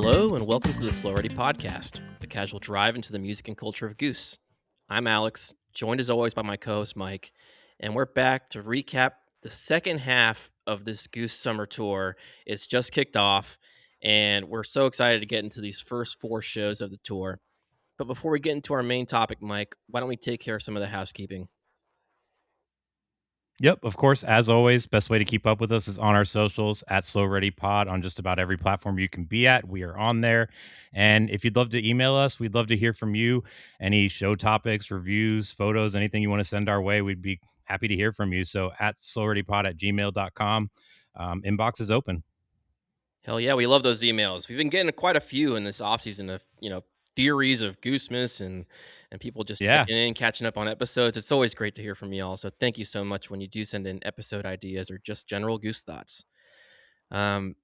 Hello, and welcome to the Slow Ready Podcast, a casual drive into the music and culture of Goose. I'm Alex, joined as always by my co host Mike, and we're back to recap the second half of this Goose summer tour. It's just kicked off, and we're so excited to get into these first four shows of the tour. But before we get into our main topic, Mike, why don't we take care of some of the housekeeping? Yep, of course. As always, best way to keep up with us is on our socials at Slow Ready Pod on just about every platform you can be at. We are on there. And if you'd love to email us, we'd love to hear from you. Any show topics, reviews, photos, anything you want to send our way, we'd be happy to hear from you. So at slowreadypod at gmail.com. Inbox is open. Hell yeah, we love those emails. We've been getting quite a few in this offseason of, theories of Goosemas and people just Yeah. checking in, catching up on episodes. It's always great to hear from you all. So thank you so much when you do send in episode ideas or just general Goose thoughts. Um,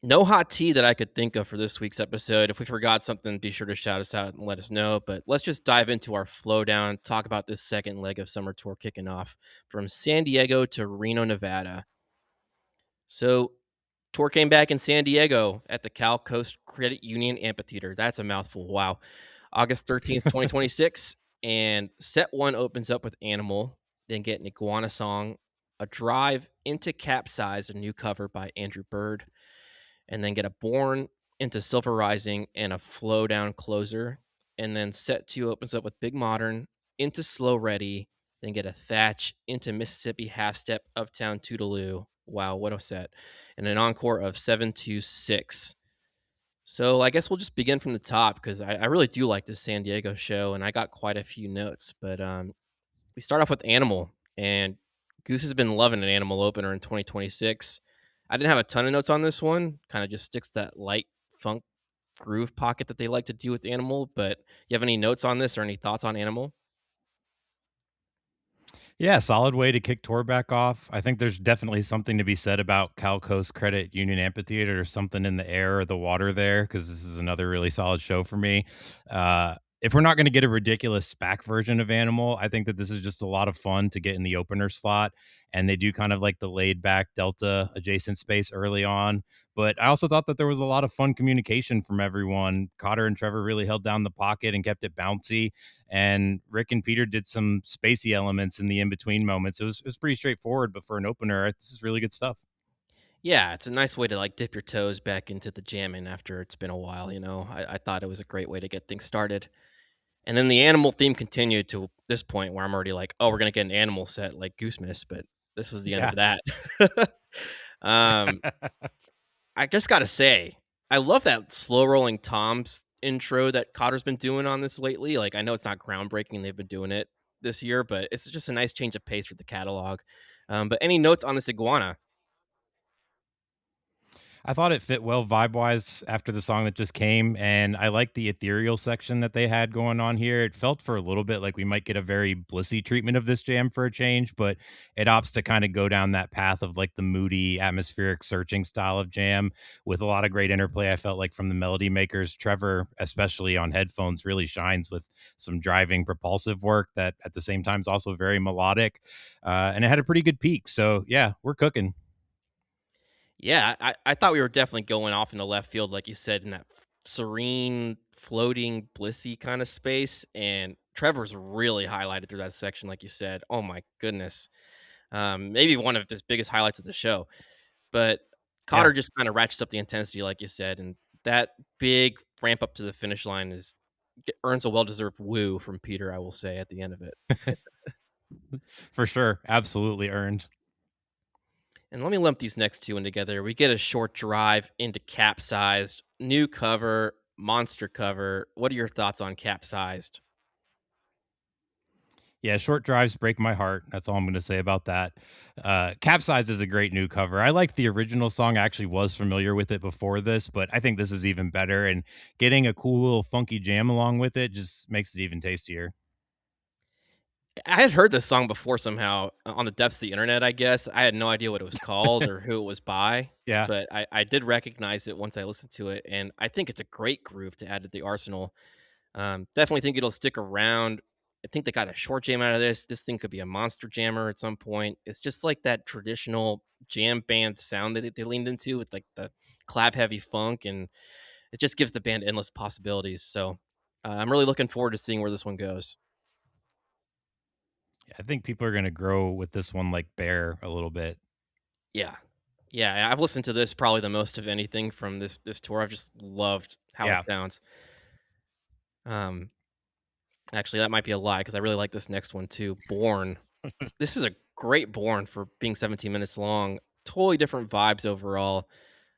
no hot tea that I could think of for this week's episode. If we forgot something, be sure to shout us out and let us know. But let's just dive into our flow down, talk about this second leg of summer tour kicking off from San Diego to Reno, Nevada. So tour came back in San Diego at the Cal Coast Credit Union Amphitheater. That's a mouthful. Wow. August 13th, 2026. And set one opens up with Animal, then get an Iguana song, a drive into Capsize, a new cover by Andrew Bird, and then get a Born into Silver Rising and a flow down closer. And then set two opens up with Big Modern into Slow Ready, then get a Thatch into Mississippi Half Step Uptown Toodaloo. Wow, what a set. And an encore of 726. So I guess we'll just begin from the top because I really do like this San Diego show and I got quite a few notes. But we start off with Animal, and Goose has been loving an Animal opener in 2026. I didn't have a ton of notes on this one, kind of just sticks that light funk groove pocket that they like to do with Animal. But you have any notes on this or any thoughts on Animal? Yeah, solid way to kick tour back off. I think there's definitely something to be said about Cal Coast Credit Union Amphitheater. There's something in the air or the water there because this is another really solid show for me. If we're not going to get a ridiculous SPAC version of Animal, I think that this is just a lot of fun to get in the opener slot. And they do kind of like the laid back Delta adjacent space early on. But I also thought that there was a lot of fun communication from everyone. Cotter and Trevor really held down the pocket and kept it bouncy, and Rick and Peter did some spacey elements in the in between moments. It was pretty straightforward, but for an opener, this is really good stuff. Yeah, it's a nice way to like dip your toes back into the jamming after it's been a while. I thought it was a great way to get things started. And then the animal theme continued to this point where I'm already like, oh, we're gonna get an animal set like Goose Miss, but this was the end Yeah. of that. um, I just gotta say, I love that slow rolling toms intro that Cotter's been doing on this lately. Like, I know it's not groundbreaking; they've been doing it this year, but it's just a nice change of pace for the catalog. But any notes on this iguana? I thought it fit well vibe wise after the song that just came, and I like the ethereal section that they had going on here. It felt for a little bit like we might get a very blissy treatment of this jam for a change, but it opts to kind of go down that path of like the moody, atmospheric, searching style of jam with a lot of great interplay. I felt like from the melody makers, Trevor, especially on headphones, really shines with some driving, propulsive work that at the same time is also very melodic, and it had a pretty good peak. So yeah, we're cooking. Yeah, I thought we were definitely going off in the left field, like you said, in that serene, floating, blissy kind of space. And Trevor's really highlighted through that section, like you said. Oh my goodness. Maybe one of his biggest highlights of the show. But Yeah. Cotter just kind of ratchets up the intensity, like you said, and that big ramp up to the finish line earns a well deserved woo from Peter. I will say at the end of it. For sure. Absolutely earned. And let me lump these next two in together. We get a short drive into Capsized, new cover, monster cover. What are your thoughts on Capsized? Yeah, short drives break my heart. That's all I'm going to say about that. Capsize is a great new cover. I liked the original song. I actually was familiar with it before this, but I think this is even better. And getting a cool little funky jam along with it just makes it even tastier. I had heard this song before somehow on the depths of the internet, I guess. I had no idea what it was called or who it was by, Yeah. but I did recognize it once I listened to it. And I think it's a great groove to add to the arsenal. Definitely think it'll stick around. I think they got a short jam out of this. This thing could be a monster jammer at some point. It's just like that traditional jam band sound that they leaned into with like the clap heavy funk. And it just gives the band endless possibilities. So I'm really looking forward to seeing where this one goes. I think people are gonna grow with this one like Bear a little bit. Yeah. Yeah, I've listened to this probably the most of anything from this tour. I've just loved how it Yeah. sounds. Um, Actually, that might be a lie because I really like this next one too. Born. This is a great Born for being 17 minutes long. Totally different vibes overall.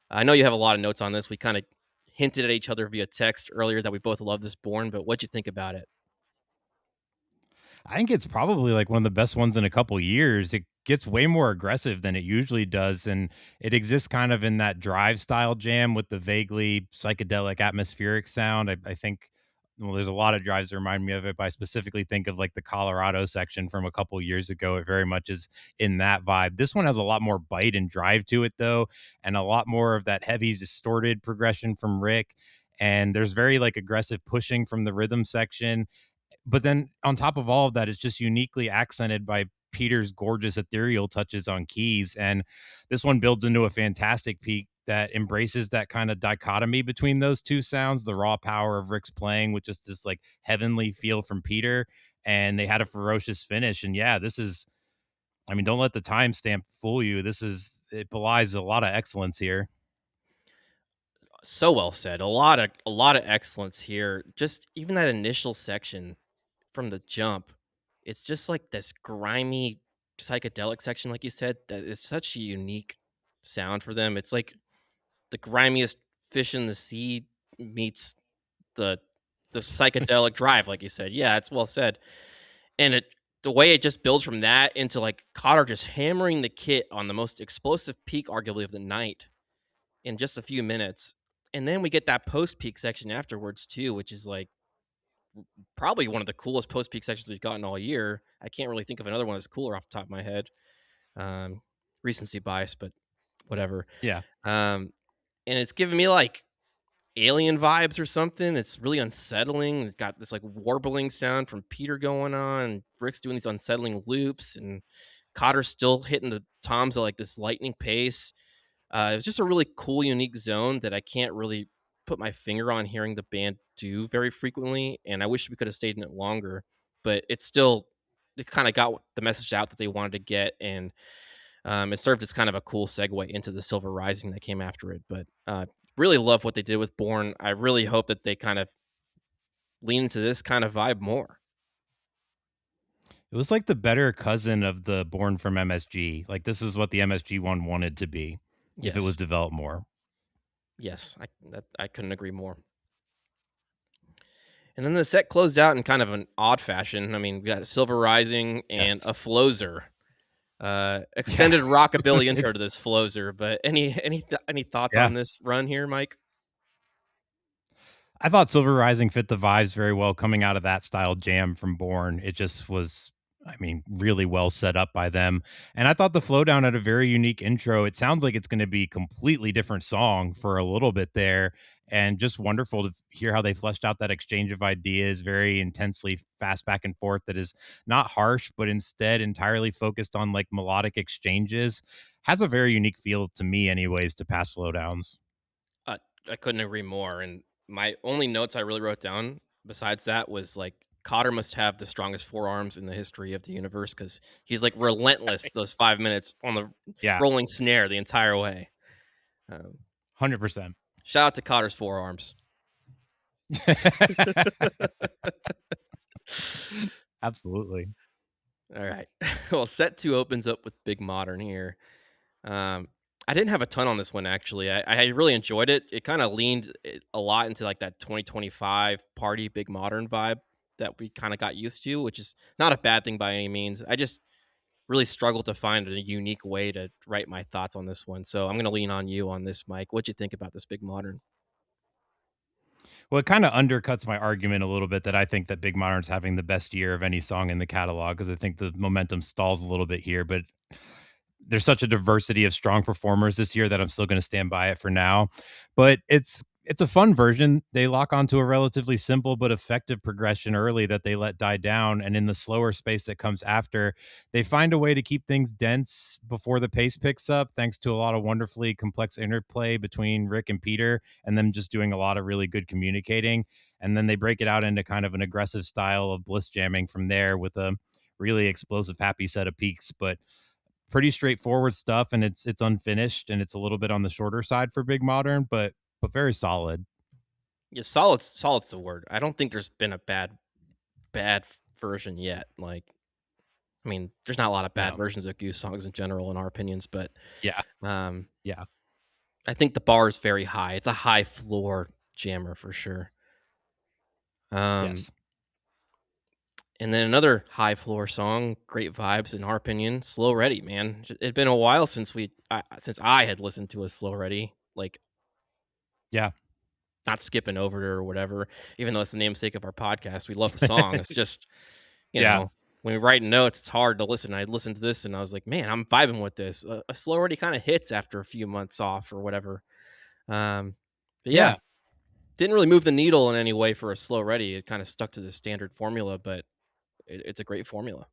I know you have a lot of notes on this. We kind of hinted at each other via text earlier that we both love this Born, but what'd you think about it? I think it's probably like one of the best ones in a couple years. It gets way more aggressive than it usually does, and it exists kind of in that drive style jam with the vaguely psychedelic atmospheric sound. I think well, there's a lot of drives that remind me of it, but I specifically think of like the Colorado section from a couple years ago. It very much is in that vibe. This one has a lot more bite and drive to it though, and a lot more of that heavy distorted progression from Rick. And there's very like aggressive pushing from the rhythm section, but then on top of all of that, it's just uniquely accented by Peter's gorgeous ethereal touches on keys. And this one builds into a fantastic peak that embraces that kind of dichotomy between those two sounds, the raw power of Rick's playing with just this like heavenly feel from Peter. And they had a ferocious finish. And yeah, this is, I mean, don't let the timestamp fool you. It belies a lot of excellence here. So well said. A lot of excellence here. Just even that initial section from the jump, it's just like this grimy psychedelic section, like you said, that is such a unique sound for them. It's like the grimiest fish in the sea meets the the psychedelic drive, like you said. Yeah, it's well said. And the way it just builds from that into like Cotter just hammering the kit on the most explosive peak, arguably of the night, in just a few minutes. And then we get that post peak section afterwards too, which is like probably one of the coolest post peak sections we've gotten all year. I can't really think of another one that's cooler off the top of my head. Um, Recency bias, but whatever. Yeah. Um, and it's giving me like alien vibes or something. It's really unsettling. It got this like warbling sound from Peter going on. Rick's doing these unsettling loops, and Cotter's still hitting the toms at like this lightning pace. It was just a really cool, unique zone that I can't really put my finger on hearing the band do very frequently. And I wish we could have stayed in it longer, but it's still, it kind of got the message out that they wanted to get. And it served as kind of a cool segue into the Silver Rising that came after it. But really love what they did with Born. I really hope that they kind of lean into this kind of vibe more. It was like the better cousin of the Born from MSG. Like this is what the MSG one wanted to be if it was Yes. developed more. Yes. I couldn't agree more. And then the set closed out in kind of an odd fashion. I mean, we got a Silver Rising and Yes. a Flozer. Yeah. Extended rockabilly intro It's to this Flozer. But any thoughts yeah. on this run here, Mike? I thought Silver Rising fit the vibes very well coming out of that style jam from Born. It just was, I mean, really well set up by them. And I thought the flow down had a very unique intro. It sounds like it's going to be completely different song for a little bit there. And just wonderful to hear how they fleshed out that exchange of ideas, very intensely fast back and forth, that is not harsh, but instead entirely focused on like melodic exchanges. Has a very unique feel to me, anyways, to past flow downs. Uh, I couldn't agree more. And my only notes I really wrote down besides that was like Cotter must have the strongest forearms in the history of the universe because he's like relentless those 5 minutes on the Yeah, rolling snare the entire way. Um, 100%. Shout out to Cotter's forearms. Absolutely. All right. Well, set two opens up with Big Modern here. Um, I didn't have a ton on this one actually. I really enjoyed it. It kind of leaned a lot into like that 2025 party Big Modern vibe that we kind of got used to, which is not a bad thing by any means. I just really struggled to find a unique way to write my thoughts on this one. So I'm going to lean on you on this, Mike. What'd you think about this Big Modern? Well, it kinda undercuts my argument a little bit that I think that Big Modern's having the best year of any song in the catalog, because I think the momentum stalls a little bit here, but there's such a diversity of strong performers this year that I'm still gonna stand by it for now. But it's it's a fun version. They lock onto a relatively simple but effective progression early that they let die down, and in the slower space that comes after, they find a way to keep things dense before the pace picks up, thanks to a lot of wonderfully complex interplay between Rick and Peter, and them just doing a lot of really good communicating. And then they break it out into kind of an aggressive style of bliss jamming from there with a really explosive, happy set of peaks. But pretty straightforward stuff, and it's unfinished, and it's a little bit on the shorter side for Big Modern, but very solid. Yeah, solid's the word. I don't think there's been a bad version yet. Like, I mean, there's not a lot of bad No. versions of Goose songs in general, in our opinions, but Yeah. um, Yeah. I think the bar is very high. It's a high floor jammer for sure. Um, Yes. and then another high floor song, great vibes in our opinion, "Slow Ready," man. It'd been a while since I had listened to a "Slow Ready," like, Yeah. not skipping over it or whatever, even though it's the namesake of our podcast. We love the song. It's just, you Yeah. know, when we write notes, it's hard to listen. I listened to this and I was like, "Man, I'm vibing with this." A "Slow Ready" kinda hits after a few months off or whatever. Um, but yeah, Yeah. didn't really move the needle in any way for a "Slow Ready." It kinda stuck to the standard formula, but it's a great formula.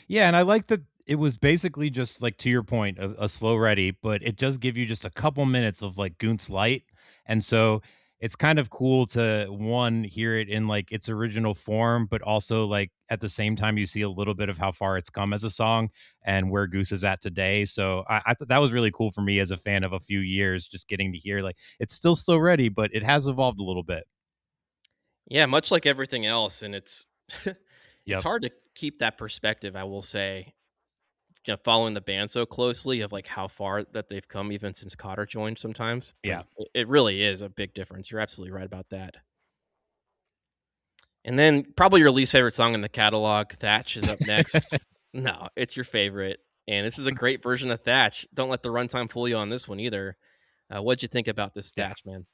Yeah, and I like that it was basically just like to your point, a slow ready, but it does give you just a couple minutes of like Goont's light. And so it's kind of cool to one hear it in like its original form, but also like at the same time you see a little bit of how far it's come as a song and where Goose is at today. So I thought that was really cool for me as a fan of a few years, just getting to hear like it's still slow ready, but it has evolved a little bit. Yeah, much like everything else, and it's it's Yep. hard to keep that perspective, I will say, following the band so closely of, like, how far that they've come even since Cotter joined sometimes, but Yeah. it really is a big difference. You're absolutely right about that. And then probably your least favorite song in the catalog, Thatch, is up next. No, it's your favorite, and this is a great version of Thatch. Don't let the runtime fool you on this one either. What'd you think about this Yeah. Thatch, man?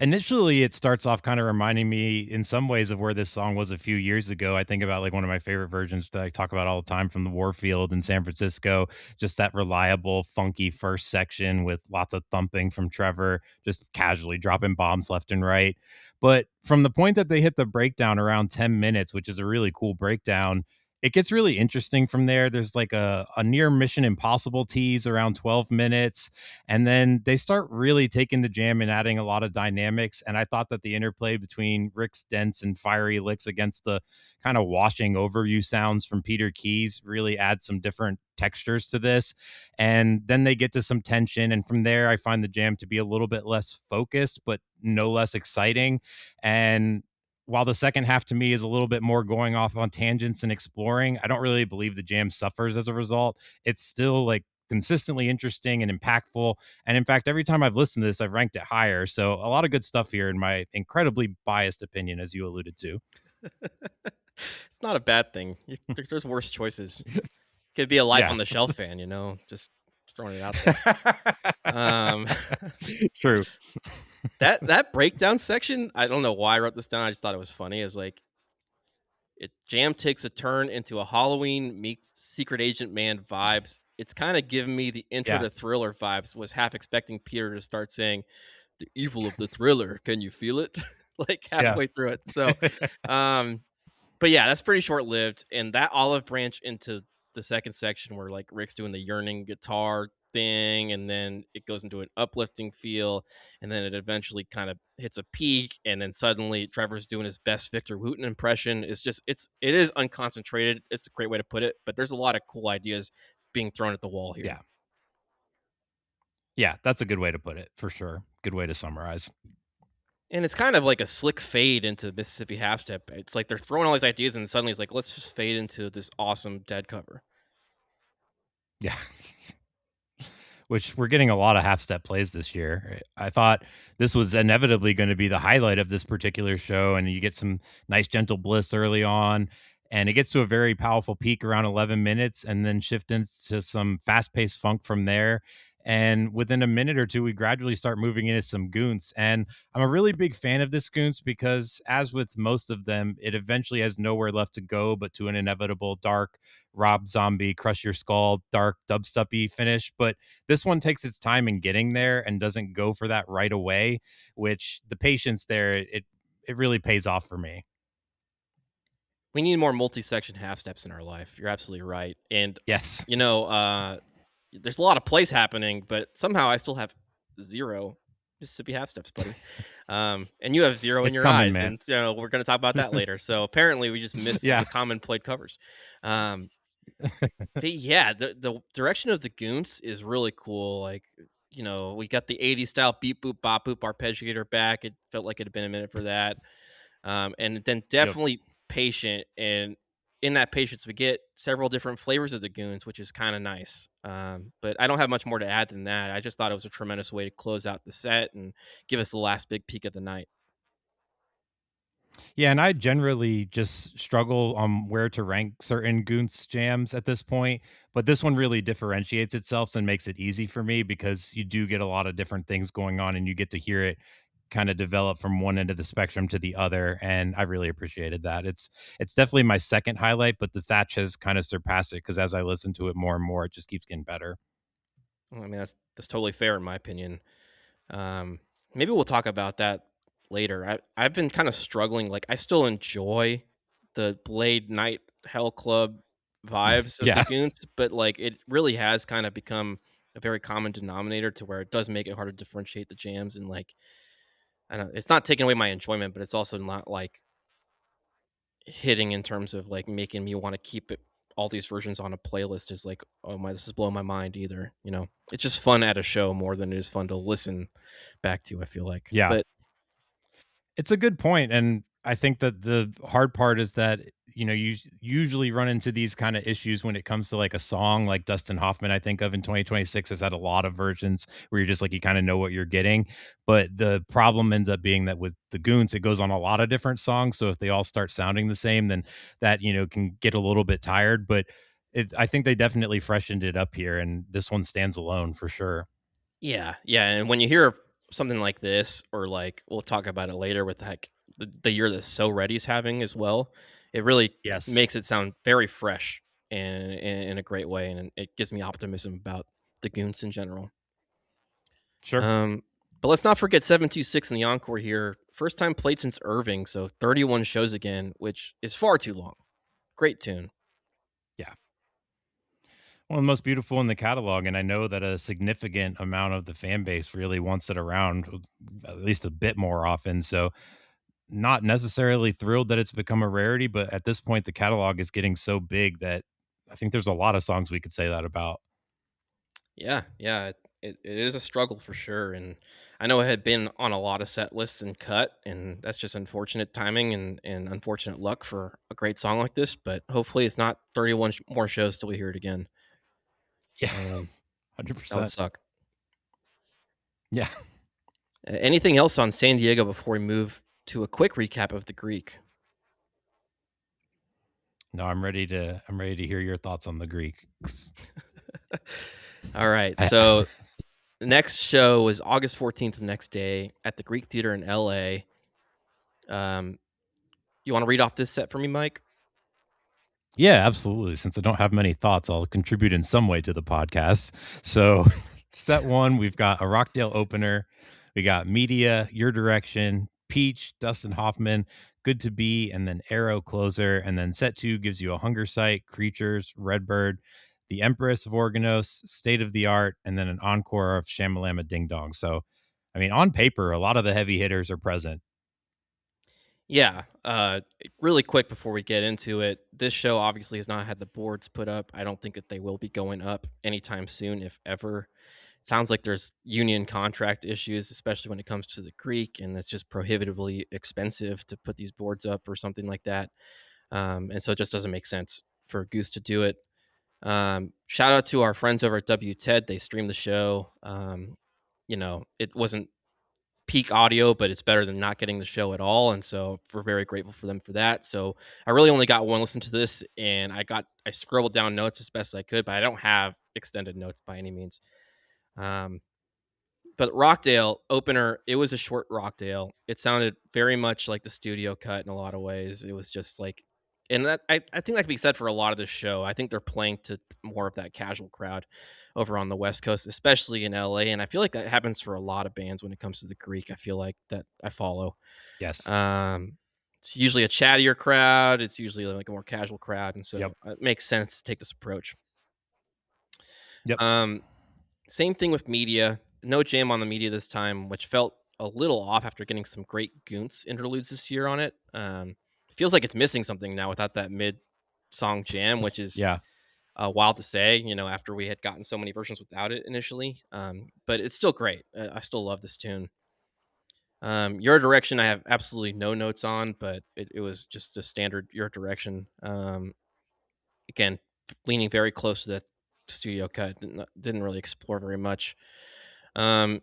Initially, it starts off kind of reminding me in some ways of where this song was a few years ago. I think about like one of my favorite versions that I talk about all the time from the Warfield in San Francisco, just that reliable, funky first section with lots of thumping from Trevor, just casually dropping bombs left and right. But from the point that they hit the breakdown around 10 minutes, which is a really cool breakdown, it gets really interesting from there. There's like a near Mission Impossible tease around 12 minutes, and then they start really taking the jam and adding a lot of dynamics. And I thought that the interplay between Rick's dense and fiery licks against the kind of washing over you sounds from Peter Keys really adds some different textures to this. And then they get to some tension. And from there, I find the jam to be a little bit less focused, but no less exciting. And while the second half to me is a little bit more going off on tangents and exploring, I don't really believe the jam suffers as a result. It's still like consistently interesting and impactful. And in fact, every time I've listened to this, I've ranked it higher. So a lot of good stuff here, in my incredibly biased opinion, as you alluded to. It's not a bad thing. There's worse choices. Could be a Life Yeah. on the Shelf fan, just throwing it out there. Um, True. that breakdown section, I don't know why I wrote this down. I just thought it was funny. Is like Jam takes a turn into a Halloween meets Secret Agent Man vibes. It's kind of giving me the intro Yeah. to Thriller vibes. Was half expecting Peter to start saying, "The evil of the Thriller, can you feel it?" like Yeah. halfway through it. So, um, but yeah, that's pretty short lived. And that olive branch into the second section where like Rick's doing the yearning guitar thing, and then it goes into an uplifting feel, and then it eventually kind of hits a peak, and then suddenly Trevor's doing his best Victor Wooten impression. It is unconcentrated. It's a great way to put it, but there's a lot of cool ideas being thrown at the wall here. Yeah. Yeah. That's a good way to put it, for sure. Good way to summarize. And it's kind of like a slick fade into Mississippi Half Step. It's like they're throwing all these ideas, and suddenly it's like, let's just fade into this awesome dead cover. Yeah. Which we're getting a lot of half step plays this year. I thought this was inevitably going to be the highlight of this particular show, and you get some nice gentle bliss early on, and it gets to a very powerful peak around 11 minutes, and then shift into some fast paced funk from there. And within a minute or two, we gradually start moving into some goons. And I'm a really big fan of this goons because, as with most of them, it eventually has nowhere left to go but to an inevitable dark Rob Zombie, crush your skull, dark dubstepy finish. But this one takes its time in getting there and doesn't go for that right away, which the patience there, it really pays off for me. We need more multi-section half steps in our life. You're absolutely right. And Yes, you know, there's a lot of plays happening, but somehow I still have 0 Mississippi half steps, buddy. And you have 0 in it's your coming, eyes, man. and, we're gonna talk about that later. So, apparently, we just missed some of Yeah. the common played covers. Um, but yeah, the direction of the Goons is really cool, like, we got the '80s style beep boop bop boop arpeggiator back. It felt like it had been a minute for that. And then Yep. definitely patient. And in that patience, we get several different flavors of the goons, which is kind of nice. But I don't have much more to add than that. I just thought it was a tremendous way to close out the set and give us the last big peak of the night. Yeah, and I generally just struggle on where to rank certain Goons jams at this point, but this one really differentiates itself and makes it easy for me because you do get a lot of different things going on and you get to hear it kind of develop from one end of the spectrum to the other, and I really appreciated that. It's definitely my second highlight, but the Thatch has kind of surpassed it because as I listen to it more and more, it just keeps getting better. Well, I mean, that's totally fair in my opinion. Um, Maybe we'll talk about that later. I've been kind of struggling. Like, I still enjoy the Blade Night Hell Club vibes of the Yeah. Goons, but like it really has kind of become a very common denominator to where it does make it hard to differentiate the jams. And like, I don't, it's not taking away my enjoyment, but it's also not like hitting in terms of like making me want to keep it all these versions on a playlist is like, oh my, this is blowing my mind either. It's just fun at a show more than it is fun to listen back to, I feel like. Yeah. But It's a good point, and I think that the hard part is that, you usually run into these kinda issues when it comes to, like, a song like Dustin Hoffman, I think of in 2026 has had a lot of versions where you're just like, you kinda know what you're getting, but the problem ends up being that with the Goons, it goes on a lot of different songs, so if they all start sounding the same, then that, can get a little bit tired, but I think they definitely freshened it up here, and this one stands alone for sure. yeah, yeah, and when you hear something like this, or like we'll talk about it later with like the year that So Ready's having as well, it really Yes. makes it sound very fresh and in a great way, and it gives me optimism about the Goons in general. Sure. Um, but let's not forget 726 in the encore here. First time played since Irving, so 31 shows again, which is far too long. Great tune. Yeah. One of the most beautiful in the catalog, and I know that a significant amount of the fan base really wants it around at least a bit more often. So, not necessarily thrilled that it's become a rarity, but at this point, the catalog is getting so big that I think there's a lot of songs we could say that about. Yeah, yeah, it is a struggle for sure, and I know it had been on a lot of set lists and cut, and that's just unfortunate timing and unfortunate luck for a great song like this. But hopefully, it's not 31 more shows till we hear it again. Yeah, Um, that would 100%. suck. Yeah. Anything else on San Diego before we move to a quick recap of the Greek? No, I'm ready to hear your thoughts on the Greeks. All right, I, so the next show is August 14th, the next day at the Greek Theater in LA. Um, you want to read off this set for me, Mike? Yeah, absolutely. Since I don't have many thoughts, I'll contribute in some way to the podcast. So, set one, we've got a Rockdale opener. We got Media, Your Direction, Peach, Dustin Hoffman, Good to Be, and then Arrow closer. And then set two gives you a Hunger Site, Creatures, Redbird, The Empress of Organos, State of the Art, and then an encore of Shamalama Ding Dong. So, I mean, on paper, a lot of the heavy hitters are present. Yeah, really quick before we get into it, this show obviously has not had the boards put up. I don't think that they will be going up anytime soon, if ever. Sounds like there's union contract issues, especially when it comes to the Greek, and it's just prohibitively expensive to put these boards up or something like that. And so it just doesn't make sense for Goose to do it. Shout out to our friends over at WTED. They streamed the show. It wasn't peak audio, but it's better than not getting the show at all. And so we're very grateful for them for that. So I really only got one listen to this, and I scribbled down notes as best I could, but I don't have extended notes by any means. Um, but Rockdale opener, it was a short Rockdale. It sounded very much like the studio cut in a lot of ways. It was just like, and I think that can be said for a lot of this show. I think they're playing to more of that casual crowd over on the West Coast, especially in LA. And I feel like that happens for a lot of bands when it comes to the Greek. I feel like that I follow. Yes. Um, it's usually a chattier crowd. It's usually like a more casual crowd, and Yep. so it makes sense to take this approach. Yep. Um, Same thing with media. No jam on the media this time, which felt a little off after getting some great Goonts interludes this year on it. It feels like it's missing something now without that mid song jam, which is Yeah. wild to say, after we had gotten so many versions without it initially. But it's still great. I still love this tune. Your Direction, I have absolutely no notes on, but it was just a standard Your Direction. Again, leaning very close to that studio cut. Didn't really explore very much. Um,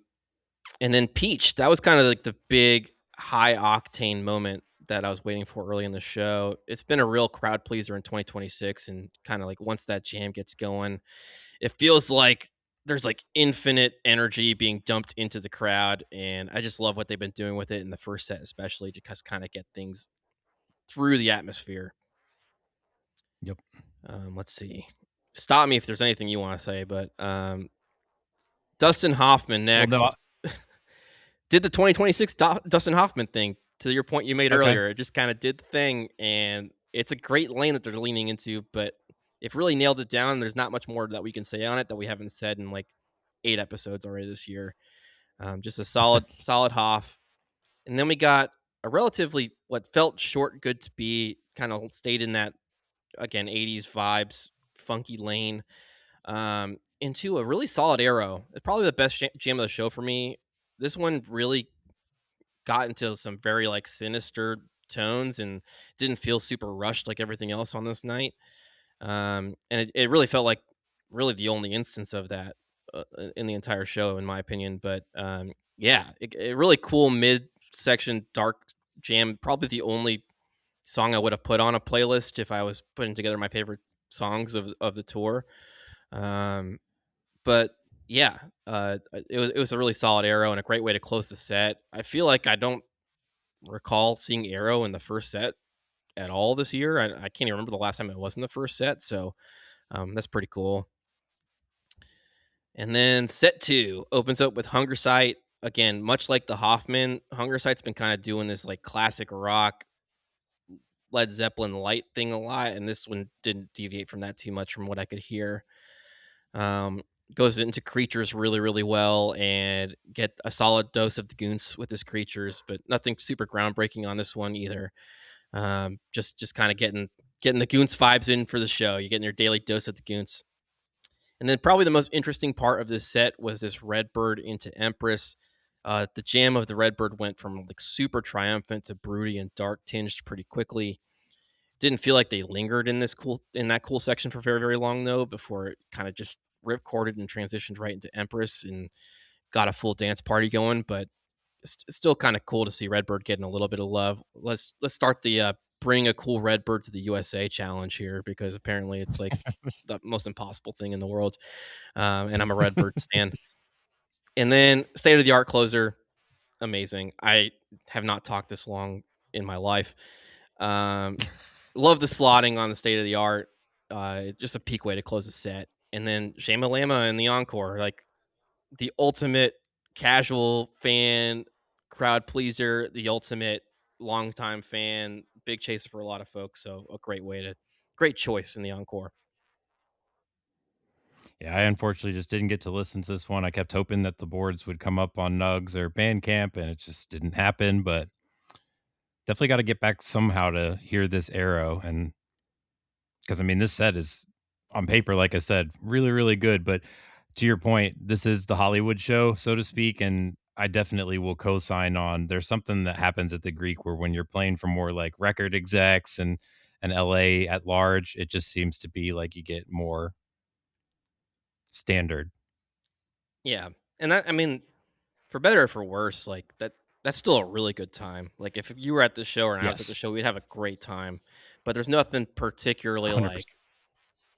And then Peach, that was kind of like the big high octane moment that I was waiting for early in the show. It's been a real crowd pleaser in 2026, and kind of like once that jam gets going, it feels like there's like infinite energy being dumped into the crowd, and I just love what they've been doing with it in the first set, especially to just kind of get things through the atmosphere. Yep. Let's see. Stop me if there's anything you want to say, but Dustin Hoffman Well, no. next. Did the 2026 Dustin Hoffman thing, to your point you made Okay. earlier. It just kinda did the thing, and it's a great lane that they're leaning into, but it really nailed it down. There's not much more that we can say on it that we haven't said in, like, 8 episodes already this year. Just a solid Hoff. And then we got a relatively what felt short Good to Be, kinda stayed in that, again, 80s vibes, funky lane, into a really solid Arrow. It's probably the best jam of the show for me. This one really got into some very like sinister tones and didn't feel super rushed like everything else on this night. And it really felt like really the only instance of that in the entire show, in my opinion. But yeah, it really cool mid section dark jam. Probably the only song I would have put on a playlist if I was putting together my favorite songs of the tour. Um, but yeah, it was a really solid arrow and a great way to close the set. I feel like I don't recall seeing Arrow in the first set at all this year. I can't even remember the last time it was in the first set, so that's pretty cool. And then set two opens up with Hunger Sight. Again, much like the Hoffman, Hunger Sight's been kind of doing this like classic rock Led Zeppelin light thing a lot, and this one didn't deviate from that too much from what I could hear. Um, Goes into creatures really, really well and get a solid dose of the goons with his creatures, but nothing super groundbreaking on this one either. Just kind of getting the Goons vibes in for the show. You're getting your daily dose of the Goons. And then probably the most interesting part of this set was this Redbird into Empress. The jam of the Redbird went from like super triumphant to broody and dark tinged pretty quickly. Didn't feel like they lingered in that cool section for very very long though before it kind of just ripcorded and transitioned right into Empress and got a full dance party going. But it's still kind of cool to see Redbird getting a little bit of love. Let's start the bring a cool Redbird to the USA challenge here because apparently it's like the most impossible thing in the world. And I'm a Redbird stan. And then state of the art closer, amazing. I have not talked this long in my life. Um, love the slotting on the state of the art. Just a peak way to close a set. And then Shama Lama in the encore, like the ultimate casual fan, crowd pleaser, the ultimate longtime fan, big chaser for a lot of folks. So a great choice in the encore. Yeah, I unfortunately just didn't get to listen to this one. I kept hoping that the boards would come up on Nugs or Bandcamp, and it just didn't happen. But definitely got to get back somehow to hear this Arrow. And because I mean, this set is on paper, like I said, really, really good. But to your point, this is the Hollywood show, so to speak. And I definitely will co sign on. There's something that happens at the Greek where when you're playing for more like record execs and LA at large, it just seems to be like you get more standard. Yeah. And that, I mean, for better or for worse, like that's still a really good time. Like if you were at the show and I was at the Yes. show, we'd have a great time. But there's nothing particularly like 100%.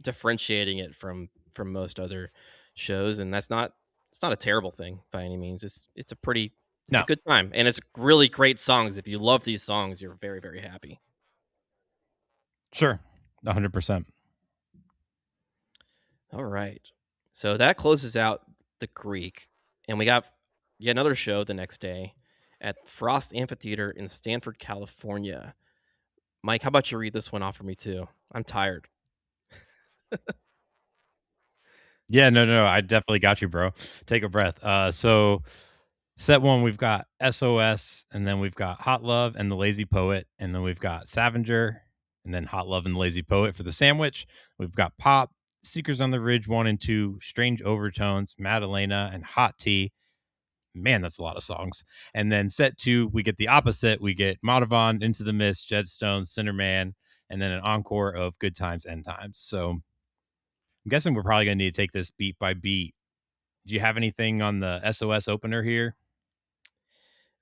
differentiating it from most other shows, and that's not It's not a terrible thing by any means. It's a No, good time, and it's really great songs. If you love these songs, you're very, very happy. sure, 100%. All right. So that closes out the Greek, and we got yet another show the next day at Frost Amphitheater in Stanford, California. Mike, how about you read this one off for me too? I'm tired. Yeah, no, no, I definitely got you, bro. Take a breath. So set one, we've got SOS, and then we've got Hot Love and the Lazy Poet, and then we've got Scavenger, and then Hot Love and the Lazy Poet for the sandwich. We've got Pop, Seekers on the Ridge 1 and 2, Strange Overtones, Madalena, and Hot Tea. Man, that's a lot of songs. And then set two, we get the opposite. We get Madhavan, Into the Mist, Jedstone, Cinderman, and then an encore of Good Times, End Times. So I'm guessing we're probably going to need to take this beat by beat. Do you have anything on the SOS opener here?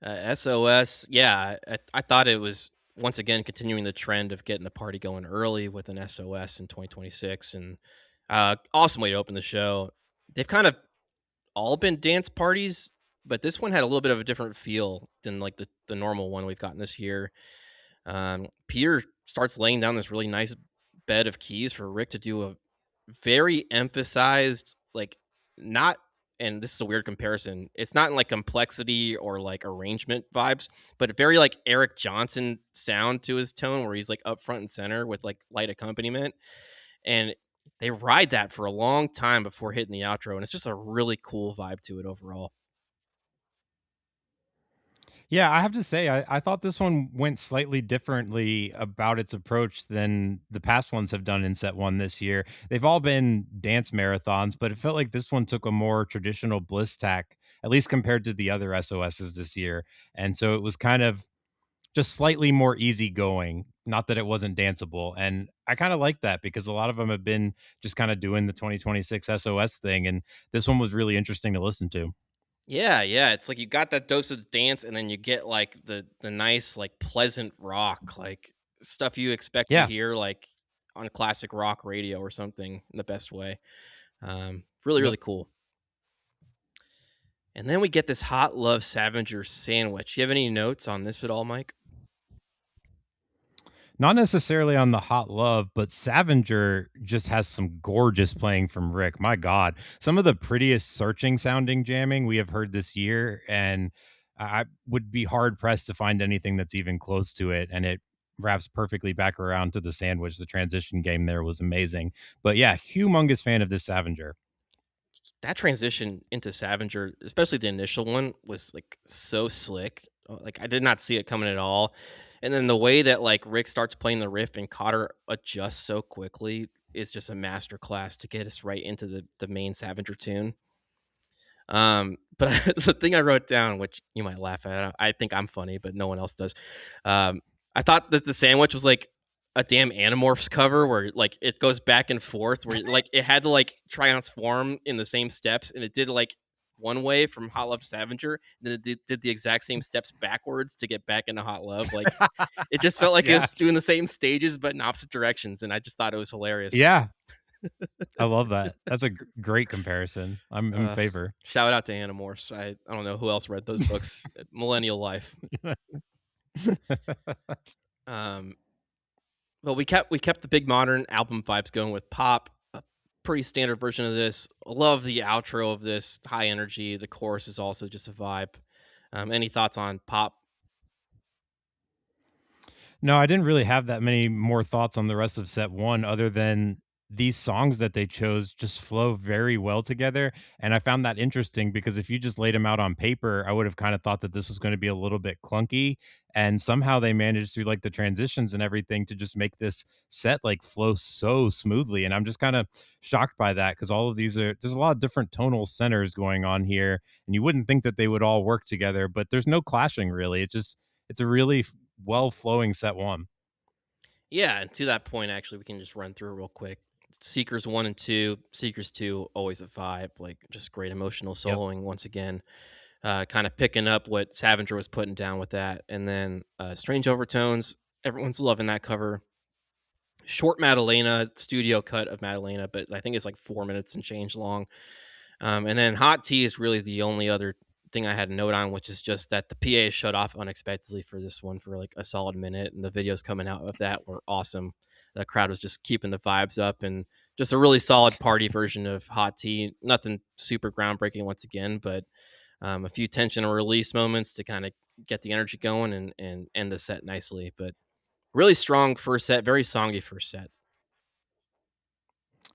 SOS, yeah, I thought it was once again continuing the trend of getting the party going early with an SOS in 2026, and awesome way to open the show. They've kind of all been dance parties, but this one had a little bit of a different feel than like the normal one we've gotten this year. Peter starts laying down this really nice bed of keys for Rick to do a very emphasized, like, not, and this is a weird comparison. It's not in like complexity or like arrangement vibes, but a very like Eric Johnson sound to his tone where he's like up front and center with like light accompaniment. And they ride that for a long time before hitting the outro. And it's just a really cool vibe to it overall. Yeah, I have to say, I thought this one went slightly differently about its approach than the past ones have done in set one this year. They've all been dance marathons, but it felt like this one took a more traditional bliss tack, at least compared to the other SOSs this year. And so it was kind of just slightly more easygoing. Not that it wasn't danceable. And I kind of like that because a lot of them have been just kind of doing the 2026 SOS thing. And this one was really interesting to listen to. Yeah, yeah. It's like you got that dose of the dance, and then you get like the nice, like pleasant rock, like stuff you expect to Yeah. hear like on classic rock radio or something in the best way. Really, Yep. really cool. And then we get this hot love Scavenger sandwich. You have any notes on this at all, Mike? Not necessarily on the hot love, but Scavenger just has some gorgeous playing from Rick. My God, some of the prettiest searching sounding jamming we have heard this year, and I would be hard pressed to find anything that's even close to it. And it wraps perfectly back around to the sandwich. The transition game there was amazing. But yeah, humongous fan of this Scavenger. That transition into Scavenger, especially the initial one, was like so slick. Like I did not see it coming at all. And then the way that like Rick starts playing the riff and Cotter adjusts so quickly is just a master class to get us right into the main Scavenger tune. But the thing I wrote down, which you might laugh at, I think I'm funny, but no one else does. I thought that the sandwich was like a damn Animorphs cover where like it goes back and forth, where like it had to like transform in the same steps, and it did like one way from Hot Love to Scavenger, and then it did the exact same steps backwards to get back into Hot Love. Like it just felt like it Yeah. was doing the same stages but in opposite directions, and I just thought it was hilarious. Yeah. I love that. That's a great comparison. I'm in Uh, favor. Shout out to Animorphs. I don't know who else read those books. Millennial Life. Um, but we kept the big modern album vibes going with pop. A pretty standard version of this. I love the outro of this. High energy. The chorus is also just a vibe. Any thoughts on pop? No, I didn't really have that many more thoughts on the rest of set one other than these songs that they chose just flow very well together. And I found that interesting because if you just laid them out on paper, I would have kind of thought that this was going to be a little bit clunky. And somehow they managed through like the transitions and everything to just make this set like flow so smoothly. And I'm just kind of shocked by that because all of these are, there's a lot of different tonal centers going on here. And you wouldn't think that they would all work together, but there's no clashing really. It's a really well flowing set one. Yeah, and to that point, actually, we can just run through real quick. Seekers 1 and 2, Seekers 2, always a vibe, like just great emotional Yep. soloing once again. Kind of picking up what Scavenger was putting down with that. And then Strange Overtones, everyone's loving that cover. Short Madalena, studio cut of Madalena, but I think it's like 4 minutes and change long. And then hot tea is really the only other thing I had a note on, which is just that the PA shut off unexpectedly for this one for like a solid minute, and the videos coming out of that were awesome. The crowd was just keeping the vibes up, and just a really solid party version of hot tea. Nothing super groundbreaking once again, but a few tension and release moments to kind of get the energy going and end the set nicely. But really strong first set, very songy first set.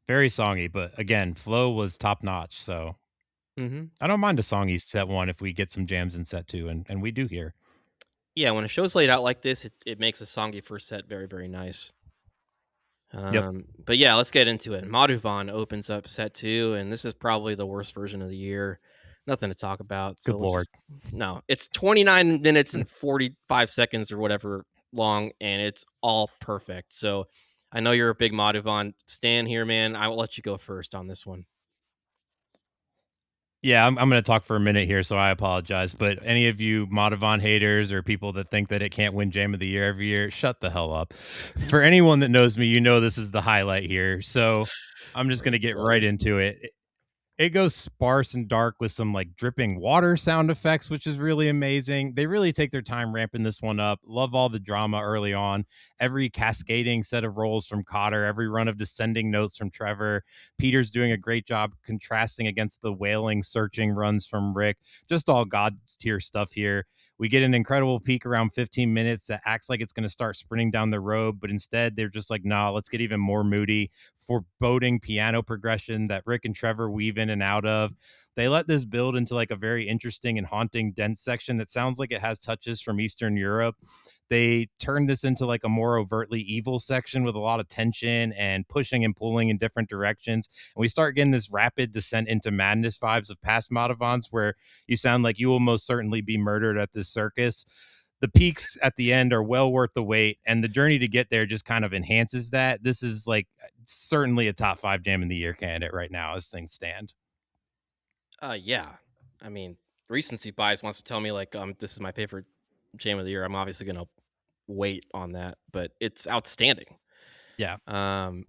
Very songy, but again, flow was top notch. So Hmm. I don't mind a songy set one if we get some jams in set two, and we do here. Yeah, when a show's laid out like this, it makes a songy first set very, very nice. Yep. But yeah, let's get into it. Madhuvan opens up set two, and this is probably the worst version of the year. Nothing to talk about. So Good let's lord. just no. It's 29 minutes and 45 seconds or whatever long, and it's all perfect. So I know you're a big Madhuvan stan here, man. I will let you go first on this one. Yeah, I'm going to talk for a minute here, so I apologize. But any of you Madhavan haters or people that think that it can't win Jam of the Year every year, shut the hell up. For anyone that knows me, you know this is the highlight here. So I'm just going Oh, to get right brother. into it. It goes sparse and dark with some like dripping water sound effects, which is really amazing. They really take their time ramping this one up. Love all the drama early on. Every cascading set of rolls from Cotter, every run of descending notes from Trevor. Peter's doing a great job contrasting against the wailing, searching runs from Rick. Just all God tier stuff here. We get an incredible peak around 15 minutes that acts like it's going to start sprinting down the road, but instead they're just like, nah, let's get even more moody. Foreboding piano progression that Rick and Trevor weave in and out of. They let this build into like a very interesting and haunting dense section that sounds like it has touches from Eastern Europe. They turn this into like a more overtly evil section with a lot of tension and pushing and pulling in different directions. And we start getting this rapid descent into madness vibes of past Madavans where you sound like you will most certainly be murdered at this circus. The peaks at the end are well worth the wait, and the journey to get there just kind of enhances that. This is like certainly a top five jam in the year candidate right now as things stand. Yeah. I mean, recency bias wants to tell me like this is my favorite jam of the year. I'm obviously gonna wait on that, but it's outstanding. Yeah. Um,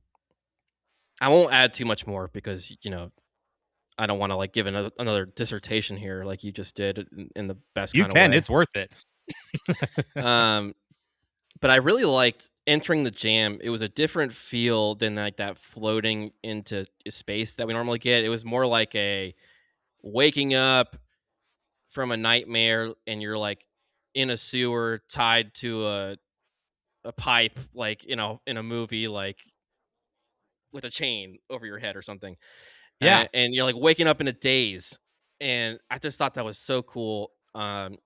I won't add too much more because I don't want to like give another dissertation here like you just did in the best You kind of can, way. it's worth it. Um, but I really liked entering the jam. It was a different feel than like that floating into space that we normally get. It was more like a waking up from a nightmare and you're like in a sewer tied to a pipe like in a movie like with a chain over your head or something. Yeah. And you're like waking up in a daze, and I just thought that was so cool. And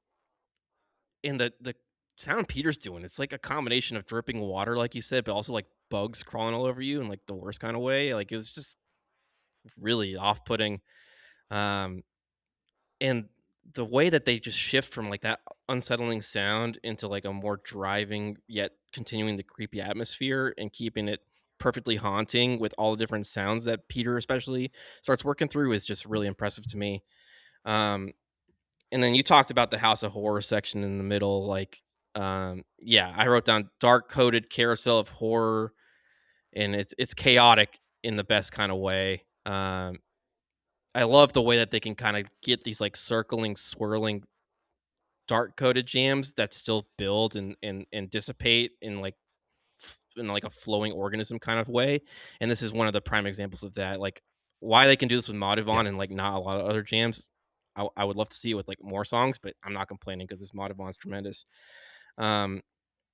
the sound Peter's doing, it's like a combination of dripping water, like you said, but also like bugs crawling all over you in like the worst kind of way. Like it was just really off putting. Um, and the way that they just shift from like that unsettling sound into like a more driving yet continuing the creepy atmosphere and keeping it perfectly haunting with all the different sounds that Peter especially starts working through is just really impressive to me. Um, and then you talked about the House of Horror section in the middle, like yeah, I wrote down dark coded carousel of horror, and it's chaotic in the best kind of way. I love the way that they can kind of get these like circling, swirling, dark coded jams that still build and dissipate in like in like a flowing organism kind of way. And this is one of the prime examples of that. Like why they can do this with Modivon Yes. and like not a lot of other jams. I would love to see it with like more songs, but I'm not complaining because this Modivon's tremendous. Um,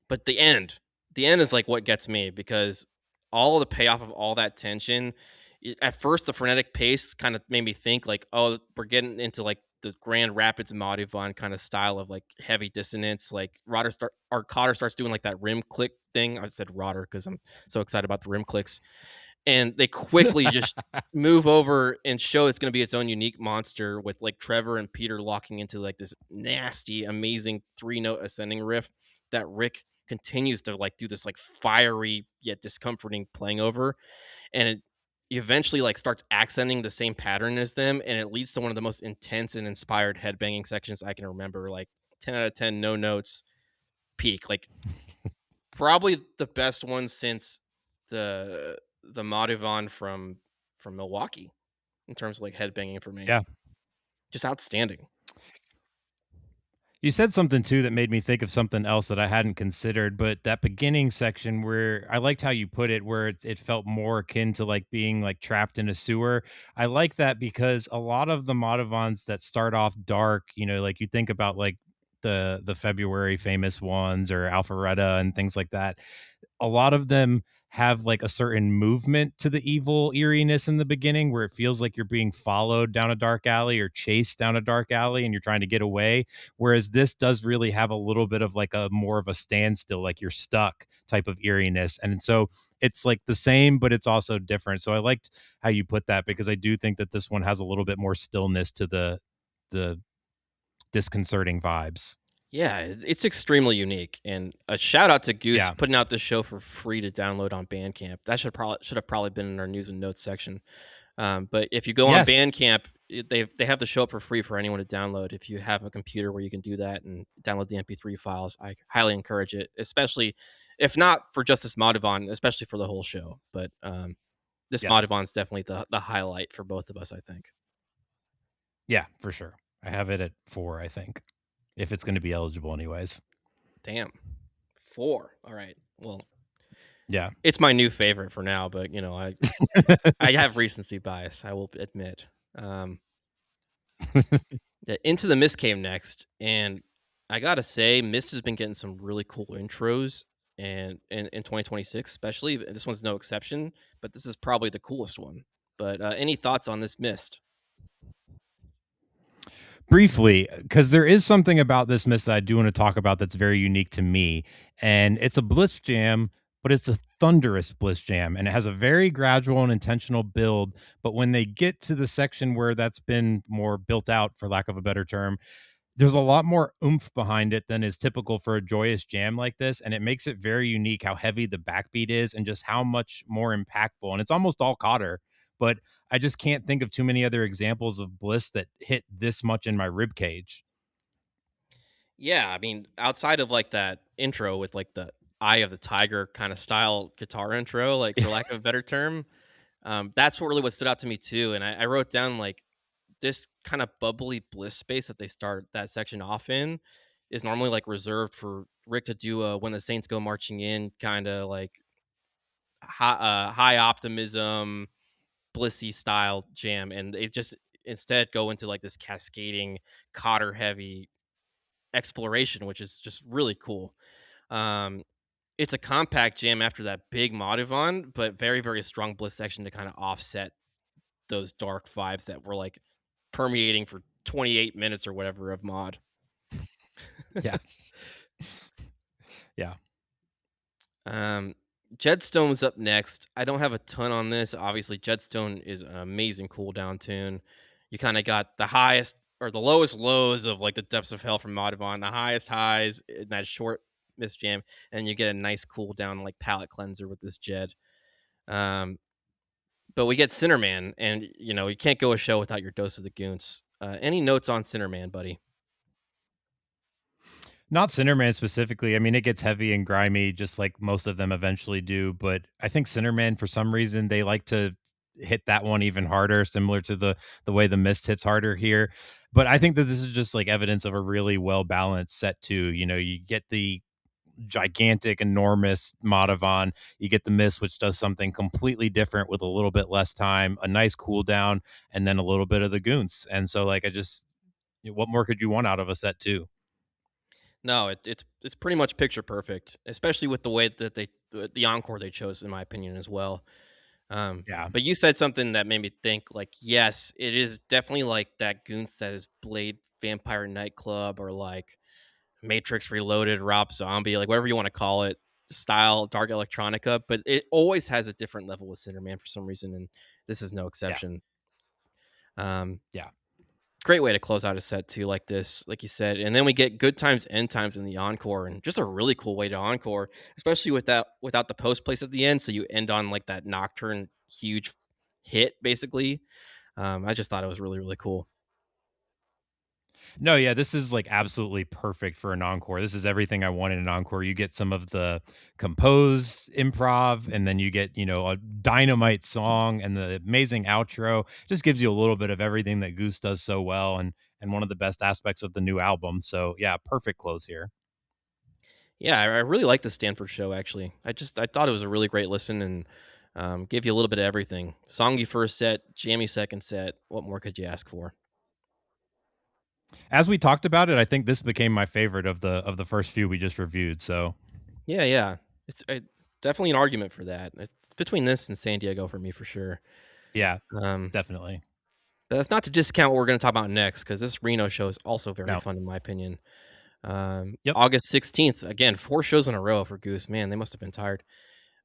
but the end is like what gets me because all of the payoff of all that tension, at first the frenetic pace kind of made me think like, oh, we're getting into like the Grand Rapids Modivon kind of style of like heavy dissonance. Like Cotter starts doing like that rim click thing. I said Rotter because I'm so excited about the rim clicks, and they quickly just move over and show it's going to be its own unique monster with like Trevor and Peter locking into like this nasty, amazing 3 note ascending riff that Rick continues to like do this like fiery yet discomforting playing over, and it eventually like starts accenting the same pattern as them, and it leads to one of the most intense and inspired headbanging sections I can remember. Like 10 out of 10, no notes, peak. Like probably the best one since the Modivon from Milwaukee. in terms of like headbanging for me. Yeah. Just outstanding. You said something too that made me think of something else that I hadn't considered, but that beginning section where I liked how you put it, where it felt more akin to like being like trapped in a sewer. I like that because a lot of the Modivans that start off dark, like you think about like the February famous ones or Alpharetta and things like that, a lot of them have like a certain movement to the evil eeriness in the beginning where it feels like you're being followed down a dark alley or chased down a dark alley and you're trying to get away, whereas this does really have a little bit of like a more of a standstill, like you're stuck type of eeriness. And so it's like the same but it's also different. So I liked how you put that because I do think that this one has a little bit more stillness to the disconcerting vibes. Yeah, it's extremely unique. And a shout out to Goose Yeah. putting out this show for free to download on Bandcamp. That should have probably been in our news and notes section. But if you go on Yes. Bandcamp, they have the show up for free for anyone to download. If you have a computer where you can do that and download the MP3 files, I highly encourage it. Especially if not for Justice Madhavan, especially for the whole show. But this Yes. Madhavan's definitely the highlight for both of us, I think. Yeah, for sure. I have it at 4, I think, if it's gonna be eligible anyways. Damn, 4. All right. Well, Yeah. it's my new favorite for now, but I have recency bias. I will admit. Um, Yeah, Into the Mist came next, and I gotta say, Mist has been getting some really cool intros, and in 2026, especially. This one's no exception, but this is probably the coolest one. But any thoughts on this Mist? Briefly, because there is something about this mist that I do wanna talk about that's very unique to me, and it's a bliss jam, but it's a thunderous bliss jam, and it has a very gradual and intentional build, but when they get to the section where that's been more built out, for lack of a better term, there's a lot more oomph behind it than is typical for a joyous jam like this, and it makes it very unique how heavy the backbeat is and just how much more impactful. And it's almost all Cotter, but I just can't think of too many other examples of Bliss that hit this much in my rib cage. Yeah, I mean, outside of like that intro with like the Eye of the Tiger kind of style guitar intro, like for lack of a better term, that's what really what stood out to me too. And I wrote down like this kind of bubbly bliss space that they start that section off in is normally like reserved for Rick to do a when the Saints go marching in kind of like high optimism blissy style jam, and they just instead go into like this cascading Cotter heavy exploration, which is just really cool. Um, it's a compact jam after that big Modivon, but very very strong bliss section to kind of offset those dark vibes that were like permeating for 28 minutes or whatever of mod. Yeah. Yeah. um, Jedstone's up next. I don't have a ton on this. Obviously, Jedstone is an amazing cooldown tune. You kind of got the highest or the lowest lows of like the depths of hell from Modivon, the highest highs in that short miss jam, and you get a nice cooldown like palette cleanser with this Jed. Um, but we get Sinnerman, and you can't go a show without your dose of the goons. Any notes on Sinnerman, buddy? Not Cinderman specifically. I mean, it gets heavy and grimy, just like most of them eventually do. But I think Cinderman, for some reason, they like to hit that one even harder, similar to the way the Mist hits harder here. But I think that this is just like evidence of a really well balanced set too. You get the gigantic, enormous Madhavan. You get the Mist, which does something completely different with a little bit less time, a nice cooldown, and then a little bit of the Goons. And so, like, what more could you want out of a set two? No, it's pretty much picture perfect, especially with the way that the encore they chose, in my opinion, as well. Yeah, But you said something that made me think, like, yes, it is definitely like that goons that is Blade Vampire Nightclub or like Matrix Reloaded, Rob Zombie, like whatever you want to call it, style, dark electronica. But it always has a different level with Cinderman for some reason, and this is no yeah, exception. Um, yeah. Great way to close out a set too, like this, like you said. And then we get good times, end times in the encore, and just a really cool way to encore, especially without the post place at the end. So you end on like that nocturne huge hit, basically. I just thought it was really, really cool. No, yeah, this is like absolutely perfect for an encore. This is everything I want in an encore. You get some of the composed improv, and then you get, a dynamite song and the amazing outro. Just gives you a little bit of everything that Goose does so well, and one of the best aspects of the new album. So yeah, perfect close here. Yeah, I really like the Stanford show actually. I thought it was a really great listen and gave you a little bit of everything. Songy first set, jammy second set. What more could you ask for? As we talked about it, I think this became my favorite of the first few we just reviewed. So Yeah, yeah. It's definitely an argument for that. It's between this and San Diego for me for sure. yeah, Um, definitely. but that's not to discount what we're going to talk about next because this Reno show is also very No. fun in my opinion. Yep. August 16th, again, 4 shows in a row for Goose. Man, they must have been tired.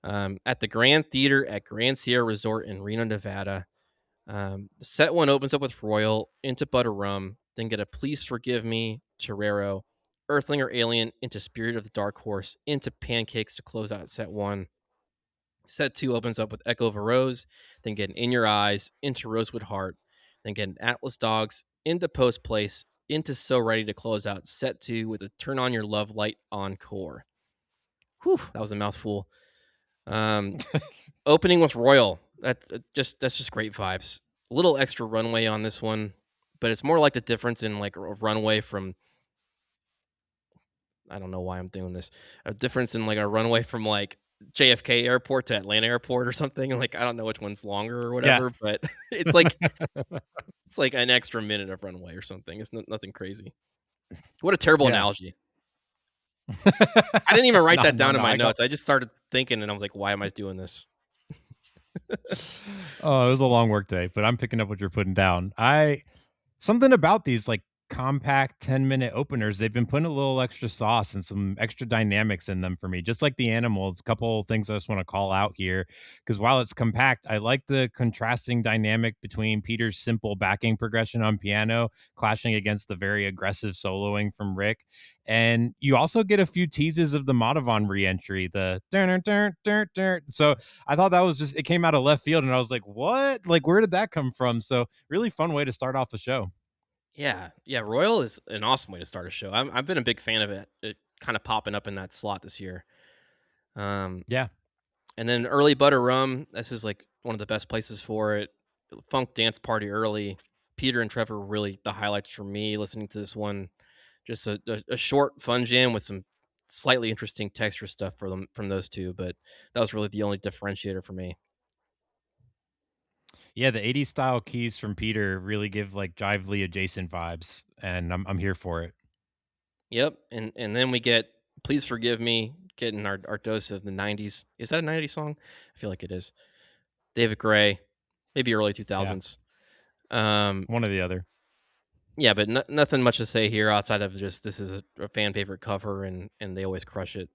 At the Grand Theater at Grand Sierra Resort in Reno, Nevada. Set one opens up with Royal into Butter Rum, then get a Please Forgive Me, Torero, Earthling or Alien into Spirit of the Dark Horse, into Pancakes to close out set one. Set two opens up with Echo of a Rose, then get an In Your Eyes, into Rosewood Heart, then get an Atlas Dogs, into Post Place, into So Ready to close out set two with a Turn On Your Love Light encore. Whew, that was a mouthful. Um, Opening with Royal. That's just great vibes. A little extra runway on this one, but it's more like the difference in like a runway from I don't know why I'm doing this. A difference in like a runway from like JFK Airport to Atlanta Airport or something. Like I don't know which one's longer or Yeah. whatever, but it's like an extra minute of runway or something. It's nothing crazy. What a terrible Yeah. analogy. I didn't even write No, that no, down in no. my I got notes. I just started thinking and I was like, why am I doing this? Oh, it was a long work day, but I'm picking up what you're putting down. I Something about these, like, compact 10-minute openers, they've been putting a little extra sauce and some extra dynamics in them for me, just like the animals. A couple things I just wanna call out here, because while it's compact, I like the contrasting dynamic between Peter's simple backing progression on piano clashing against the very aggressive soloing from Rick, and you also get a few teases of the Madhavan re-entry, the "dun dun dun dun." So, I thought that was just it came out of left field, and I was like, "What? Like, where did that come from?" So, really fun way to start off the show. Yeah, yeah. Royal is an awesome way to start a show. I've been a big fan of it. It kind of popping up in that slot this year. Um, Yeah. and then early butter rum. This is like one of the best places for it. Funk dance party early. Peter and Trevor were really the highlights for me. Listening to this one, just a short fun jam with some slightly interesting texture stuff for them from those two. But that was really the only differentiator for me. Yeah, the '80s style keys from Peter really give, like, Jively adjacent vibes, and I'm here for it. Yep, and then we get "Please Forgive Me," getting our dose of the '90s. Is that a '90s song? I feel like it is. David Gray, maybe early Yeah, 2000s. Um, one or the other. yeah, but nothing much to say here outside of just this is a fan favorite cover, and they always crush it.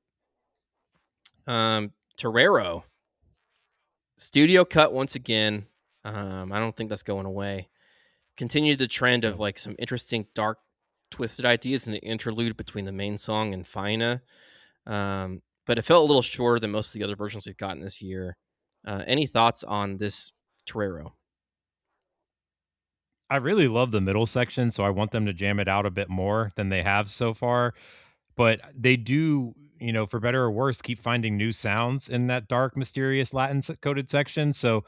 Torero, studio cut once again. I don't think that's going away. Continue the trend of No. like some interesting dark, twisted ideas in the interlude between the main song and Fina. But it felt a little shorter than most of the other versions we've gotten this year. Any thoughts on this Torero? I really love the middle section, so I want them to jam it out a bit more than they have so far, but they do, for better or worse, keep finding new sounds in that dark, mysterious Latin coded section, so,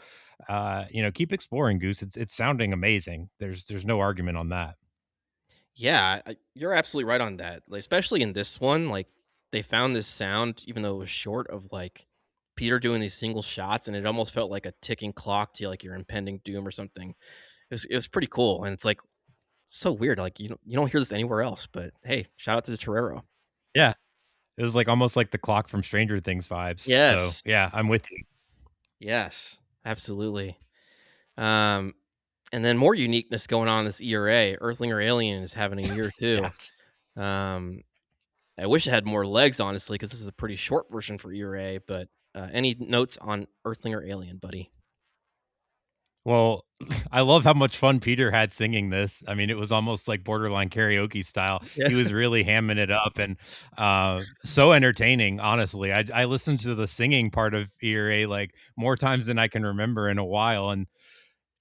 keep exploring, Goose. It's sounding amazing. There's no argument on that. Yeah, you're absolutely right on that. Like, especially in this one, like they found this sound, even though it was short, of like Peter doing these single shots, and it almost felt like a ticking clock to like your impending doom or something. It was pretty cool, and it's like so weird. Like you don't hear this anywhere else. But hey, shout out to the Torero. Yeah. It was, like, almost like the clock from Stranger Things vibes, so, Yes, yeah, I'm with you. yes, absolutely. Um, and then more uniqueness going on in this ERA. Earthling or Alien is having a year Yeah. too. Um, I wish it had more legs, honestly, because this is a pretty short version for ERA. But any notes on Earthling or Alien, buddy? Well, I love how much fun Peter had singing this. I mean, it was almost like borderline karaoke style. Yeah, He was really hamming it up and so entertaining, honestly. I listened to the singing part of ERA like more times than I can remember in a while. And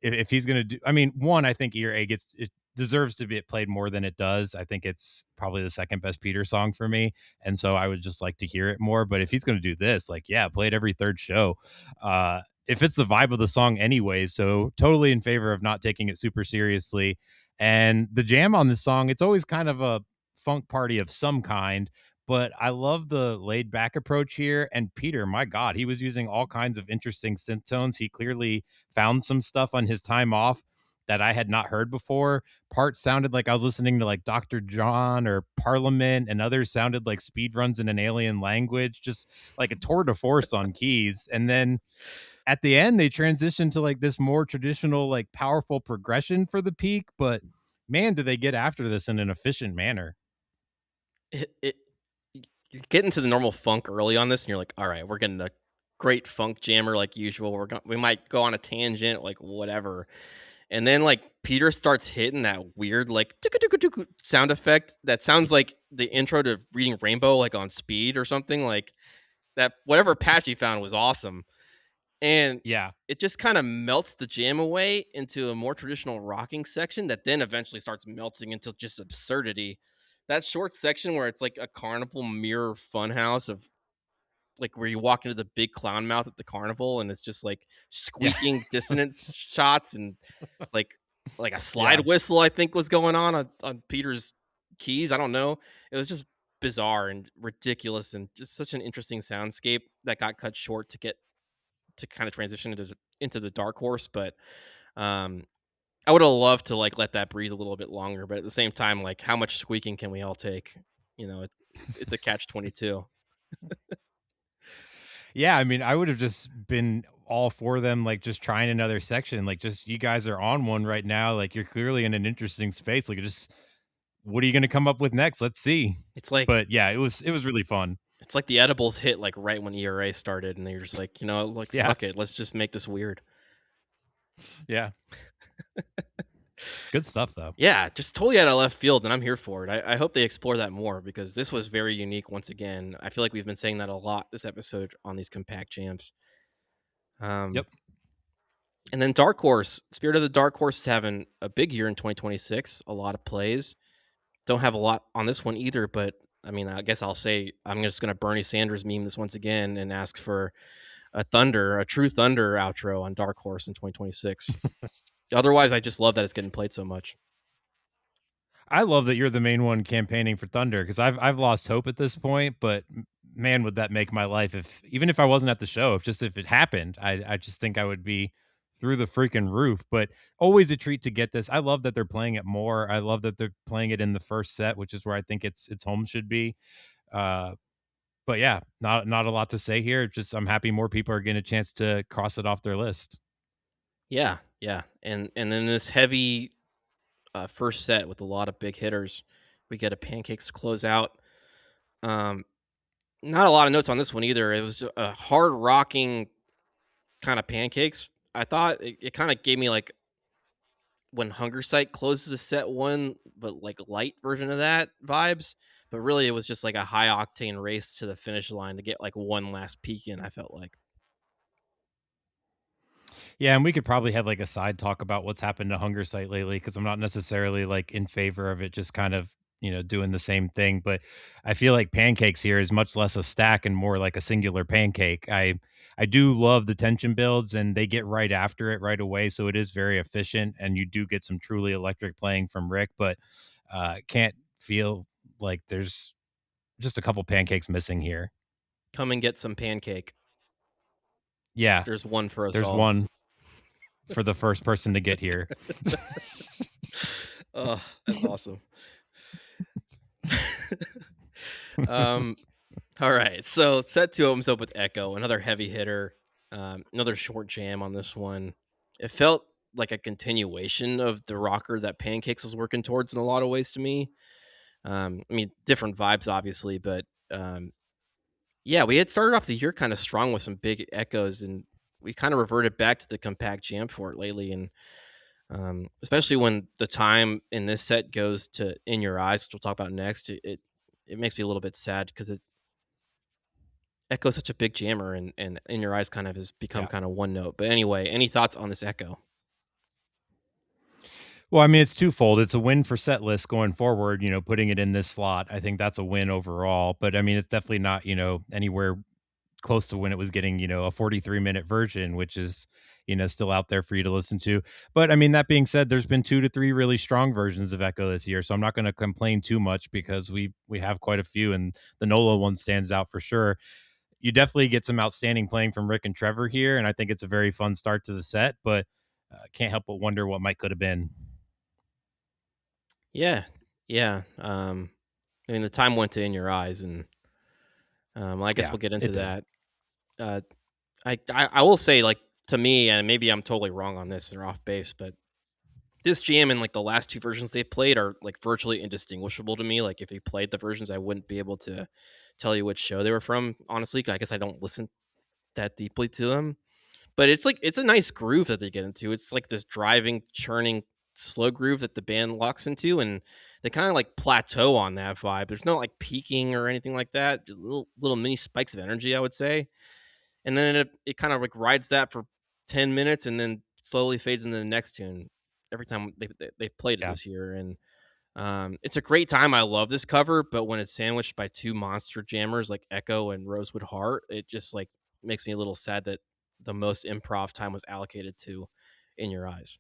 if he's going to do, I mean, one, I think ERA gets it. deserves to be played more than it does. I think it's probably the second best Peter song for me, and so I would just like to hear it more. But if he's going to do this, like, yeah, play it every third show. It fits the vibe of the song anyways, so totally in favor of not taking it super seriously. And the jam on this song, it's always kind of a funk party of some kind, but I love the laid back approach here. And Peter, my God, he was using all kinds of interesting synth tones. He clearly found some stuff on his time off that I had not heard before. Parts sounded like I was listening to like Dr. John or Parliament, and others sounded like speed runs in an alien language, just like a tour de force on keys. And then at the end, they transitioned to like this more traditional, like powerful progression for the peak. But man, do they get after this in an efficient manner? It you get into the normal funk early on this, and you're like, all right, we're getting a great funk jammer like usual. We might go on a tangent, like whatever. And then like Peter starts hitting that weird like tuku sound effect that sounds like the intro to Reading Rainbow, like on speed or something. Like that whatever patch he found was awesome. And Yeah. it just kind of melts the jam away into a more traditional rocking section that then eventually starts melting into just absurdity. That short section where it's like a carnival mirror funhouse of like where you walk into the big clown mouth at the carnival and it's just like Yeah. squeaking dissonance shots and like like a slide Yeah. whistle I think was going on Peter's keys. I don't know. It was just bizarre and ridiculous and just such an interesting soundscape that got cut short to get to kind of transition into the dark horse, but um I would have loved to like let that breathe a little bit longer, but at the same time, like how much squeaking can we all take? You know, it's a catch 22. Yeah, I mean, I would have just been all for them, like, just trying another section, like, just, "You guys are on one right now, like, you're clearly in an interesting space, like, just what are you gonna come up with next? Let's see." It's like But, yeah, it was really fun. it's like the edibles hit like right when ERA started, and they're just like, you know, like Yeah, fuck it, let's just make this weird. yeah. Good stuff, though. Yeah, just totally out of left field, and I'm here for it. I hope they explore that more because this was very unique once again. I feel like we've been saying that a lot this episode on these compact jams. Um, Yep. and then Dark Horse, Spirit of the Dark Horse is having a big year in 2026, a lot of plays. Don't have a lot on this one either, but I mean, I guess I'll say I'm just gonna Bernie Sanders meme this once again and ask for a true Thunder outro on Dark Horse in 2026. Otherwise, I just love that it's getting played so much. I love that you're the main one campaigning for Thunder because I've lost hope at this point, but man, would that make my life if even if I wasn't at the show, if it happened, I just think I would be through the freaking roof. But always a treat to get this. I love that they're playing it more. I love that they're playing it in the first set, which is where I think its home should be. Uh, but yeah, not a lot to say here. Just I'm happy more people are getting a chance to cross it off their list. Yeah, yeah, and then this heavy first set with a lot of big hitters. We get a pancakes to close out. Um, Not a lot of notes on this one either. It was a hard rocking kind of pancakes. I thought it kind of gave me like when Hunger Sight closes a set one, but like light version of that vibes. But really, it was just like a high octane race to the finish line to get like one last peek in. I felt like Yeah, and we could probably have like a side talk about what's happened to Hunger Site lately because I'm not necessarily like in favor of it just kind of, doing the same thing. But I feel like pancakes here is much less a stack and more like a singular pancake. I do love the tension builds and they get right after it right away. So it is very efficient and you do get some truly electric playing from Rick, but can't feel like there's just a couple pancakes missing here. come and get some pancake. Yeah, There's one for us there's all. one for the first person to get here. Oh, that's awesome. um, all right. So set two opens up with Echo, another heavy hitter, another short jam on this one. It felt like a continuation of the rocker that Pancakes was working towards in a lot of ways to me. I mean, different vibes, obviously, but yeah, we had started off the year kind of strong with some big echoes, and we kind of reverted back to the compact jam for it lately. And especially when the time in this set goes to In Your Eyes, which we'll talk about next, it makes me a little bit sad because it Echo's such a big jammer, and In Your Eyes kind of has become Yeah. kind of one note. But anyway, any thoughts on this Echo? Well, I mean, it's twofold. It's a win for set list going forward, putting it in this slot. I think that's a win overall. But I mean, it's definitely not, anywhere close to when it was getting, a 43-minute version, which is, still out there for you to listen to. But I mean, that being said, there's been 2 to 3 really strong versions of Echo this year. So I'm not going to complain too much because we have quite a few, and the Nola one stands out for sure. You definitely get some outstanding playing from Rick and Trevor here, and I think it's a very fun start to the set, but can't help but wonder what might could have been. Yeah, yeah. I mean, the time went to In Your Eyes, and I guess Yeah, we'll get into it did. that. Uh, I will say, like, to me, and maybe I'm totally wrong on this or off base, but this jam and like the last two versions they played are like virtually indistinguishable to me. Like, if you played the versions, I wouldn't be able to tell you which show they were from. Honestly, 'cause I guess I don't listen that deeply to them. But it's like it's a nice groove that they get into. It's like this driving, churning, slow groove that the band locks into, and they kind of like plateau on that vibe. There's no like peaking or anything like that. Just little mini spikes of energy, I would say, and then it kind of like rides that for 10 minutes, and then slowly fades into the next tune. Every time they've played it Yeah. this year, and it's a great time. I love this cover, but when it's sandwiched by two monster jammers like Echo and Rosewood Heart, it just like makes me a little sad that the most improv time was allocated to In Your Eyes.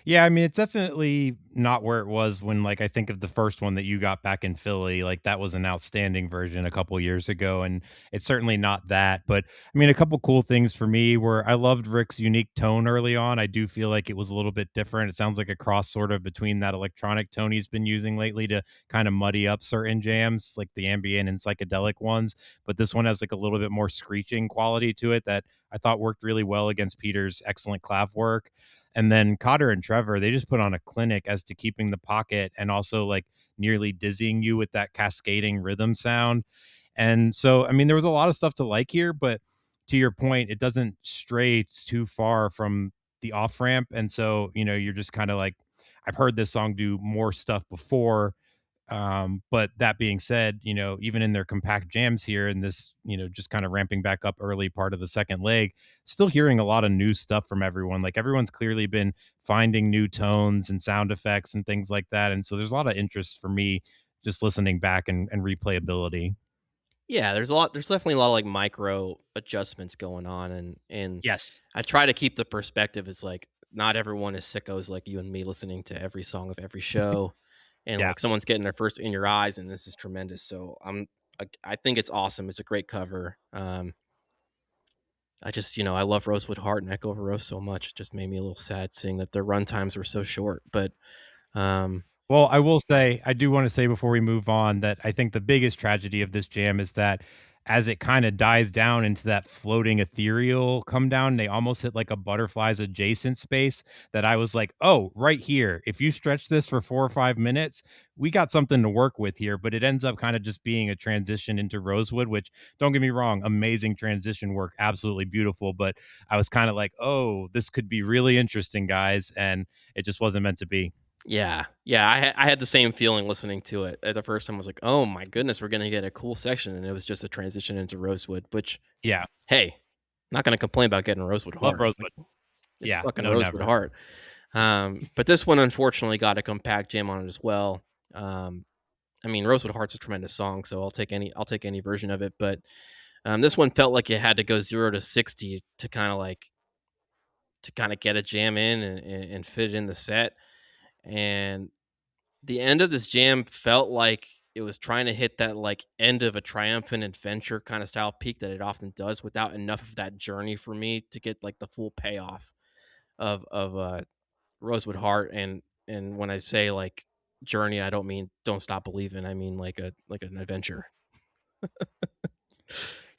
Yeah, I mean, it's definitely not where it was when, like, I think of the first one that you got back in Philly. Like, that was an outstanding version a couple years ago, and it's certainly not that. But I mean, a couple cool things for me were I loved Rick's unique tone early on. I do feel like it was a little bit different. It sounds like a cross sort of between that electronic tone he's been using lately to kind of muddy up certain jams, like the ambient and psychedelic ones. But this one has like a little bit more screeching quality to it that I thought worked really well against Peter's excellent clav work. And then Cotter and Trevor, they just put on a clinic as to keeping the pocket and also like nearly dizzying you with that cascading rhythm sound. And so, I mean, there was a lot of stuff to like here, but to your point, it doesn't stray too far from the off ramp. And so, you're just kind of like, I've heard this song do more stuff before, but that being said, even in their compact jams here and this, just kind of ramping back up early part of the second leg, still hearing a lot of new stuff from everyone. Like everyone's clearly been finding new tones and sound effects and things like that. And so there's a lot of interest for me just listening back and replayability. Yeah, there's a lot. There's definitely a lot of like micro adjustments going on, and Yes. I try to keep the perspective. It's like not everyone is sickos like you and me listening to every song of every show, and Yeah. like someone's getting their first In Your Eyes, and this is tremendous. So I think it's awesome. It's a great cover. I just, I love Rosewood Heart and Echo of a Rose so much. It just made me a little sad seeing that their run times were so short. But um, Well, I will say, I do want to say before we move on that I think the biggest tragedy of this jam is that as it kind of dies down into that floating ethereal come down, they almost hit like a butterfly's adjacent space that I was like, oh, right here. If you stretch this for 4 or 5 minutes, we got something to work with here. But it ends up kind of just being a transition into Rosewood, which don't get me wrong, amazing transition work, absolutely beautiful. But I was kind of like, oh, this could be really interesting, guys. And it just wasn't meant to be. yeah, I had the same feeling listening to it. At the first time, I was like, "Oh my goodness, we're gonna get a cool section," and it was just a transition into Rosewood. Which, Yeah. hey, not gonna complain about getting Rosewood Love Heart. Like, Rosewood. it's Yeah, fucking no, Rosewood never. Heart. But this one unfortunately got a compact jam on it as well. Um, I mean, Rosewood Heart's a tremendous song, so I'll take any version of it. But this one felt like it had to go 0 to 60 to kind of get a jam in and fit it in the set. And the end of this jam felt like it was trying to hit that like end of a triumphant adventure kind of style peak that it often does without enough of that journey for me to get like the full payoff of Rosewood Heart. And when I say like journey, I don't mean don't stop believing. I mean like an adventure.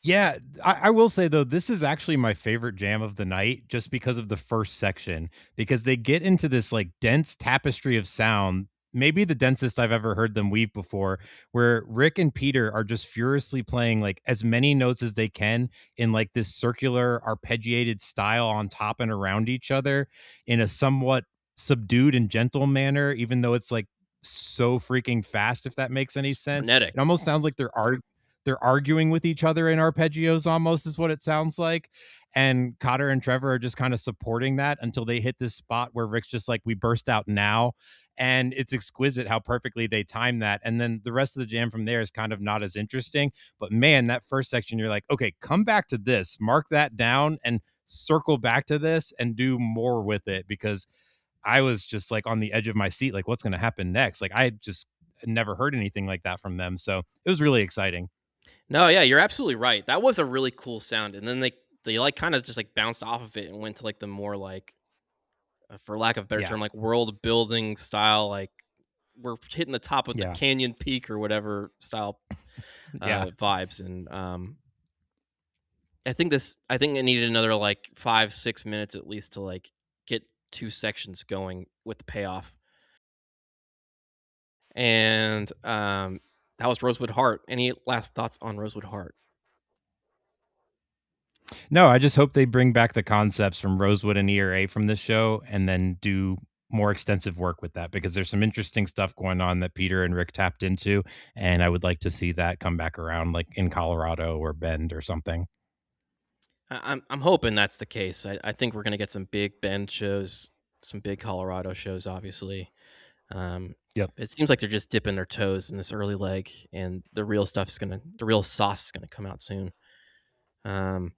Yeah, I will say though, this is actually my favorite jam of the night just because of the first section, because they get into this like dense tapestry of sound, maybe the densest I've ever heard them weave before, where Rick and Peter are just furiously playing like as many notes as they can in like this circular arpeggiated style on top and around each other in a somewhat subdued and gentle manner, even though it's like so freaking fast, if that makes any sense. Frenetic. It almost sounds like they're they're arguing with each other in arpeggios almost is what it sounds like. And Cotter and Trevor are just kind of supporting that until they hit this spot where Rick's just like, we burst out now. And it's exquisite how perfectly they time that. And then the rest of the jam from there is kind of not as interesting. But man, that first section, you're like, okay, come back to this, mark that down, and circle back to this and do more with it, because I was just like on the edge of my seat, like what's going to happen next? Like I just never heard anything like that from them. So it was really exciting. No, yeah, you're absolutely right. That was a really cool sound, and then they like kind of just like bounced off of it and went to like the more like, for lack of a better Yeah. term, like world building style. Like we're hitting the top of the Yeah. canyon peak or whatever style Yeah. vibes, and I think it needed another like 5 6 minutes at least to like get two sections going with the payoff. And that was Rosewood Heart. Any last thoughts on Rosewood Heart? No, I just hope they bring back the concepts from Rosewood and ERA from this show and then do more extensive work with that, because there's some interesting stuff going on that Peter and Rick tapped into. And I would like to see that come back around, like in Colorado or Bend or something. I'm hoping that's the case. I think we're gonna get some big Bend shows, some big Colorado shows, obviously. Um, Yep. it seems like they're just dipping their toes in this early leg, and the real sauce is gonna come out soon. Um,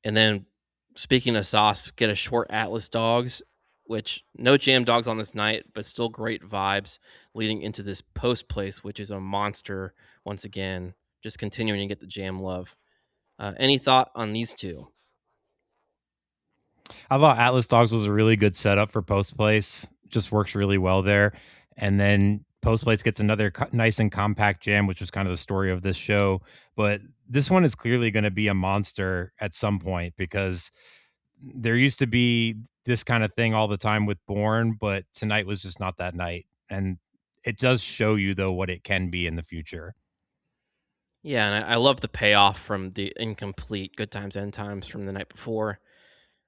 and then speaking of sauce, get a short Atlas dogs, which no jam dogs on this night, but still great vibes leading into this post place, which is a monster once again, just continuing to get the jam love. Any thought on these two? I thought Atlas Dogs was a really good setup for Post Place. Just works really well there. And then Post Place gets another nice and compact jam, which was kind of the story of this show. But this one is clearly going to be a monster at some point, because there used to be this kind of thing all the time with Born, but tonight was just not that night. And it does show you, though, what it can be in the future. Yeah, and I love the payoff from the incomplete Good Times End Times from the night before.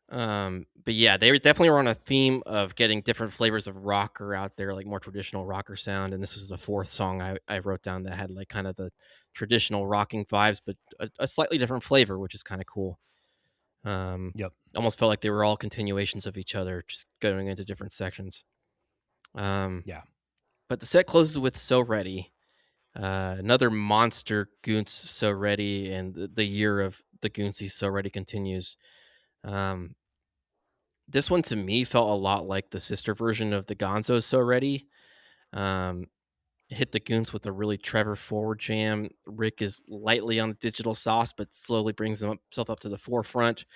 But yeah, they definitely were on a theme of getting different flavors of rocker out there, like more traditional rocker sound. And this was the fourth song I wrote down that had like kind of the traditional rocking vibes, but a slightly different flavor, which is kind of cool. Um, Yep. almost felt like they were all continuations of each other, just going into different sections. Um, Yeah. but the set closes with So Ready, another monster Goons So Ready, and the year of the Goonsy So Ready continues. Um, this one to me felt a lot like the sister version of the Gonzo So Ready. Um, hit the Goons with a really Trevor forward jam. Rick is lightly on the digital sauce, but slowly brings himself up to the forefront.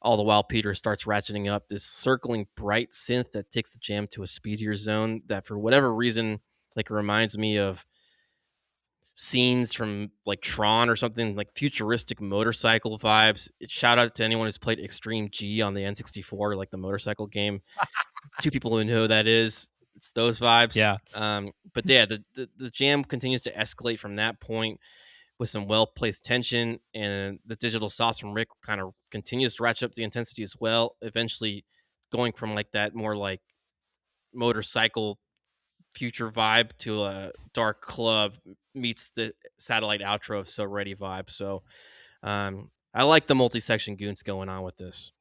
All the while, Peter starts ratcheting up this circling bright synth that takes the jam to a speedier zone that, for whatever reason, like reminds me of scenes from like Tron or something, like futuristic motorcycle vibes. Shout out to anyone who's played Extreme G on the N64, like the motorcycle game. Two people who know who that is. It's those vibes. Yeah. But yeah, the jam continues to escalate from that point with some well placed tension, and the digital sauce from Rick kind of continues to ratchet up the intensity as well. Eventually, going from like that more like motorcycle future vibe to a dark club meets the satellite outro of So Ready vibe. So I like the multi-section goons going on with this.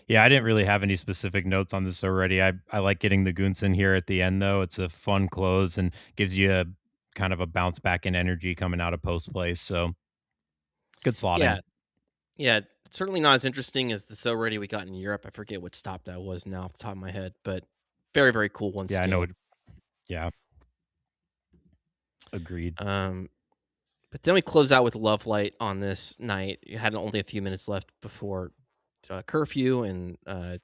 Yeah, I didn't really have any specific notes on this already. I like getting the Goons in here at the end, though. It's a fun close and gives you a kind of a bounce back in energy coming out of post place. So good slotting. Yeah, yeah, certainly not as interesting as the So Ready we got in Europe. I forget what stop that was now off the top of my head, but very very cool one Yeah, I know still. it. Yeah, agreed. Um, but then we close out with Love Light on this night. You had only a few minutes left before curfew, and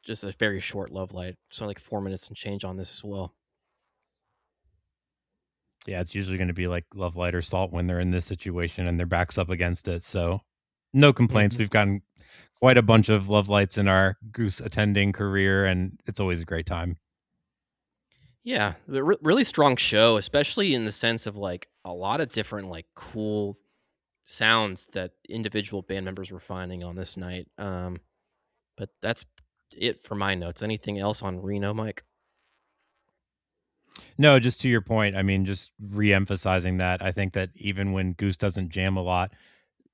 just a very short Love Light. So like 4 minutes and change on this as well. Yeah, it's usually going to be like Love Light or Salt when they're in this situation and their backs up against it. So no complaints. Mhm. We've gotten quite a bunch of Love Lights in our Goose attending career, and it's always a great time. Yeah, really strong show, especially in the sense of like a lot of different like cool sounds that individual band members were finding on this night. But that's it for my notes. Anything else on Reno, Mike? No, just to your point, I mean, just re-emphasizing that I think that even when Goose doesn't jam a lot,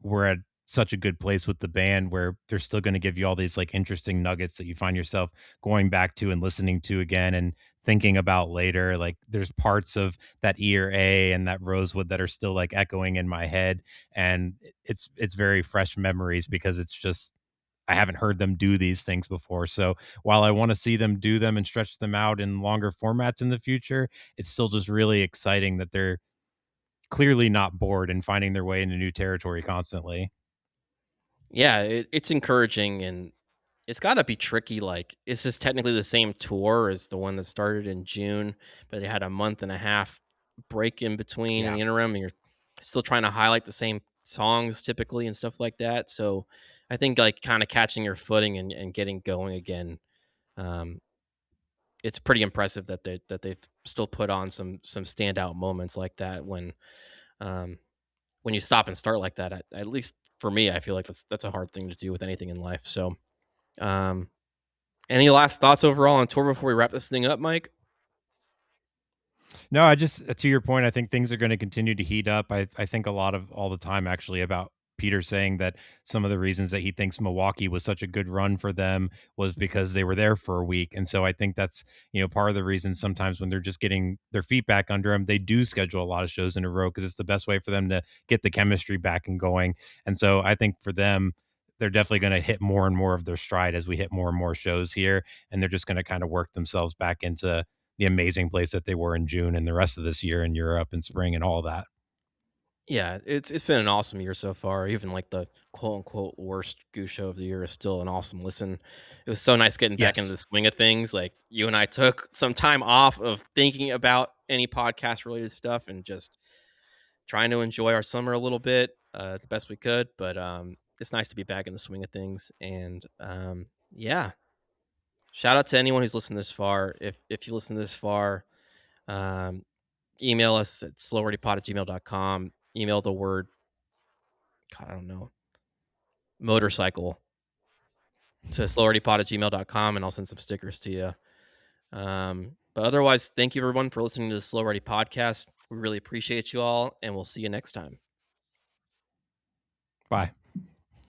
we're at such a good place with the band where they're still going to give you all these like interesting nuggets that you find yourself going back to and listening to again and thinking about later. Like there's parts of that ear A and that Rosewood that are still like echoing in my head, and it's very fresh memories because it's just I haven't heard them do these things before. So while I want to see them do them and stretch them out in longer formats in the future, it's still just really exciting that they're clearly not bored and finding their way into new territory constantly. Yeah, it's encouraging, and it's got to be tricky. Like, is this technically the same tour as the one that started in June, but it had a month and a half break in between in Yeah. the interim, and you're still trying to highlight the same songs typically and stuff like that. So I think like kind of catching your footing and getting going again. Um, it's pretty impressive that they've still put on some standout moments like that um, when you stop and start like that. At least for me, I feel like that's a hard thing to do with anything in life. So um, any last thoughts overall on tour before we wrap this thing up, Mike? No, I just to your point, I think things are going to continue to heat up. I think a lot of all the time actually about Peter saying that some of the reasons that he thinks Milwaukee was such a good run for them was because they were there for a week. And so I think that's, part of the reason sometimes when they're just getting their feet back under them, they do schedule a lot of shows in a row because it's the best way for them to get the chemistry back and going. And so I think for them, they're definitely going to hit more and more of their stride as we hit more and more shows here. And they're just going to kind of work themselves back into the amazing place that they were in June and the rest of this year in Europe and spring and all that. Yeah, it's been an awesome year so far. Even like the quote unquote worst goose show of the year is still an awesome listen. It was so nice getting back into Yes. the swing of things. Like you and I took some time off of thinking about any podcast related stuff and just trying to enjoy our summer a little bit the best we could. But it's nice to be back in the swing of things. And yeah, shout out to anyone who's listened this far. If you listen this far, um, email us at slowreadypod@gmail.com. Email the word, God, I don't know, motorcycle to slowreadypod@gmail.com, and I'll send some stickers to you. But otherwise, thank you everyone for listening to the Slow Ready podcast. We really appreciate you all, and we'll see you next time. Bye.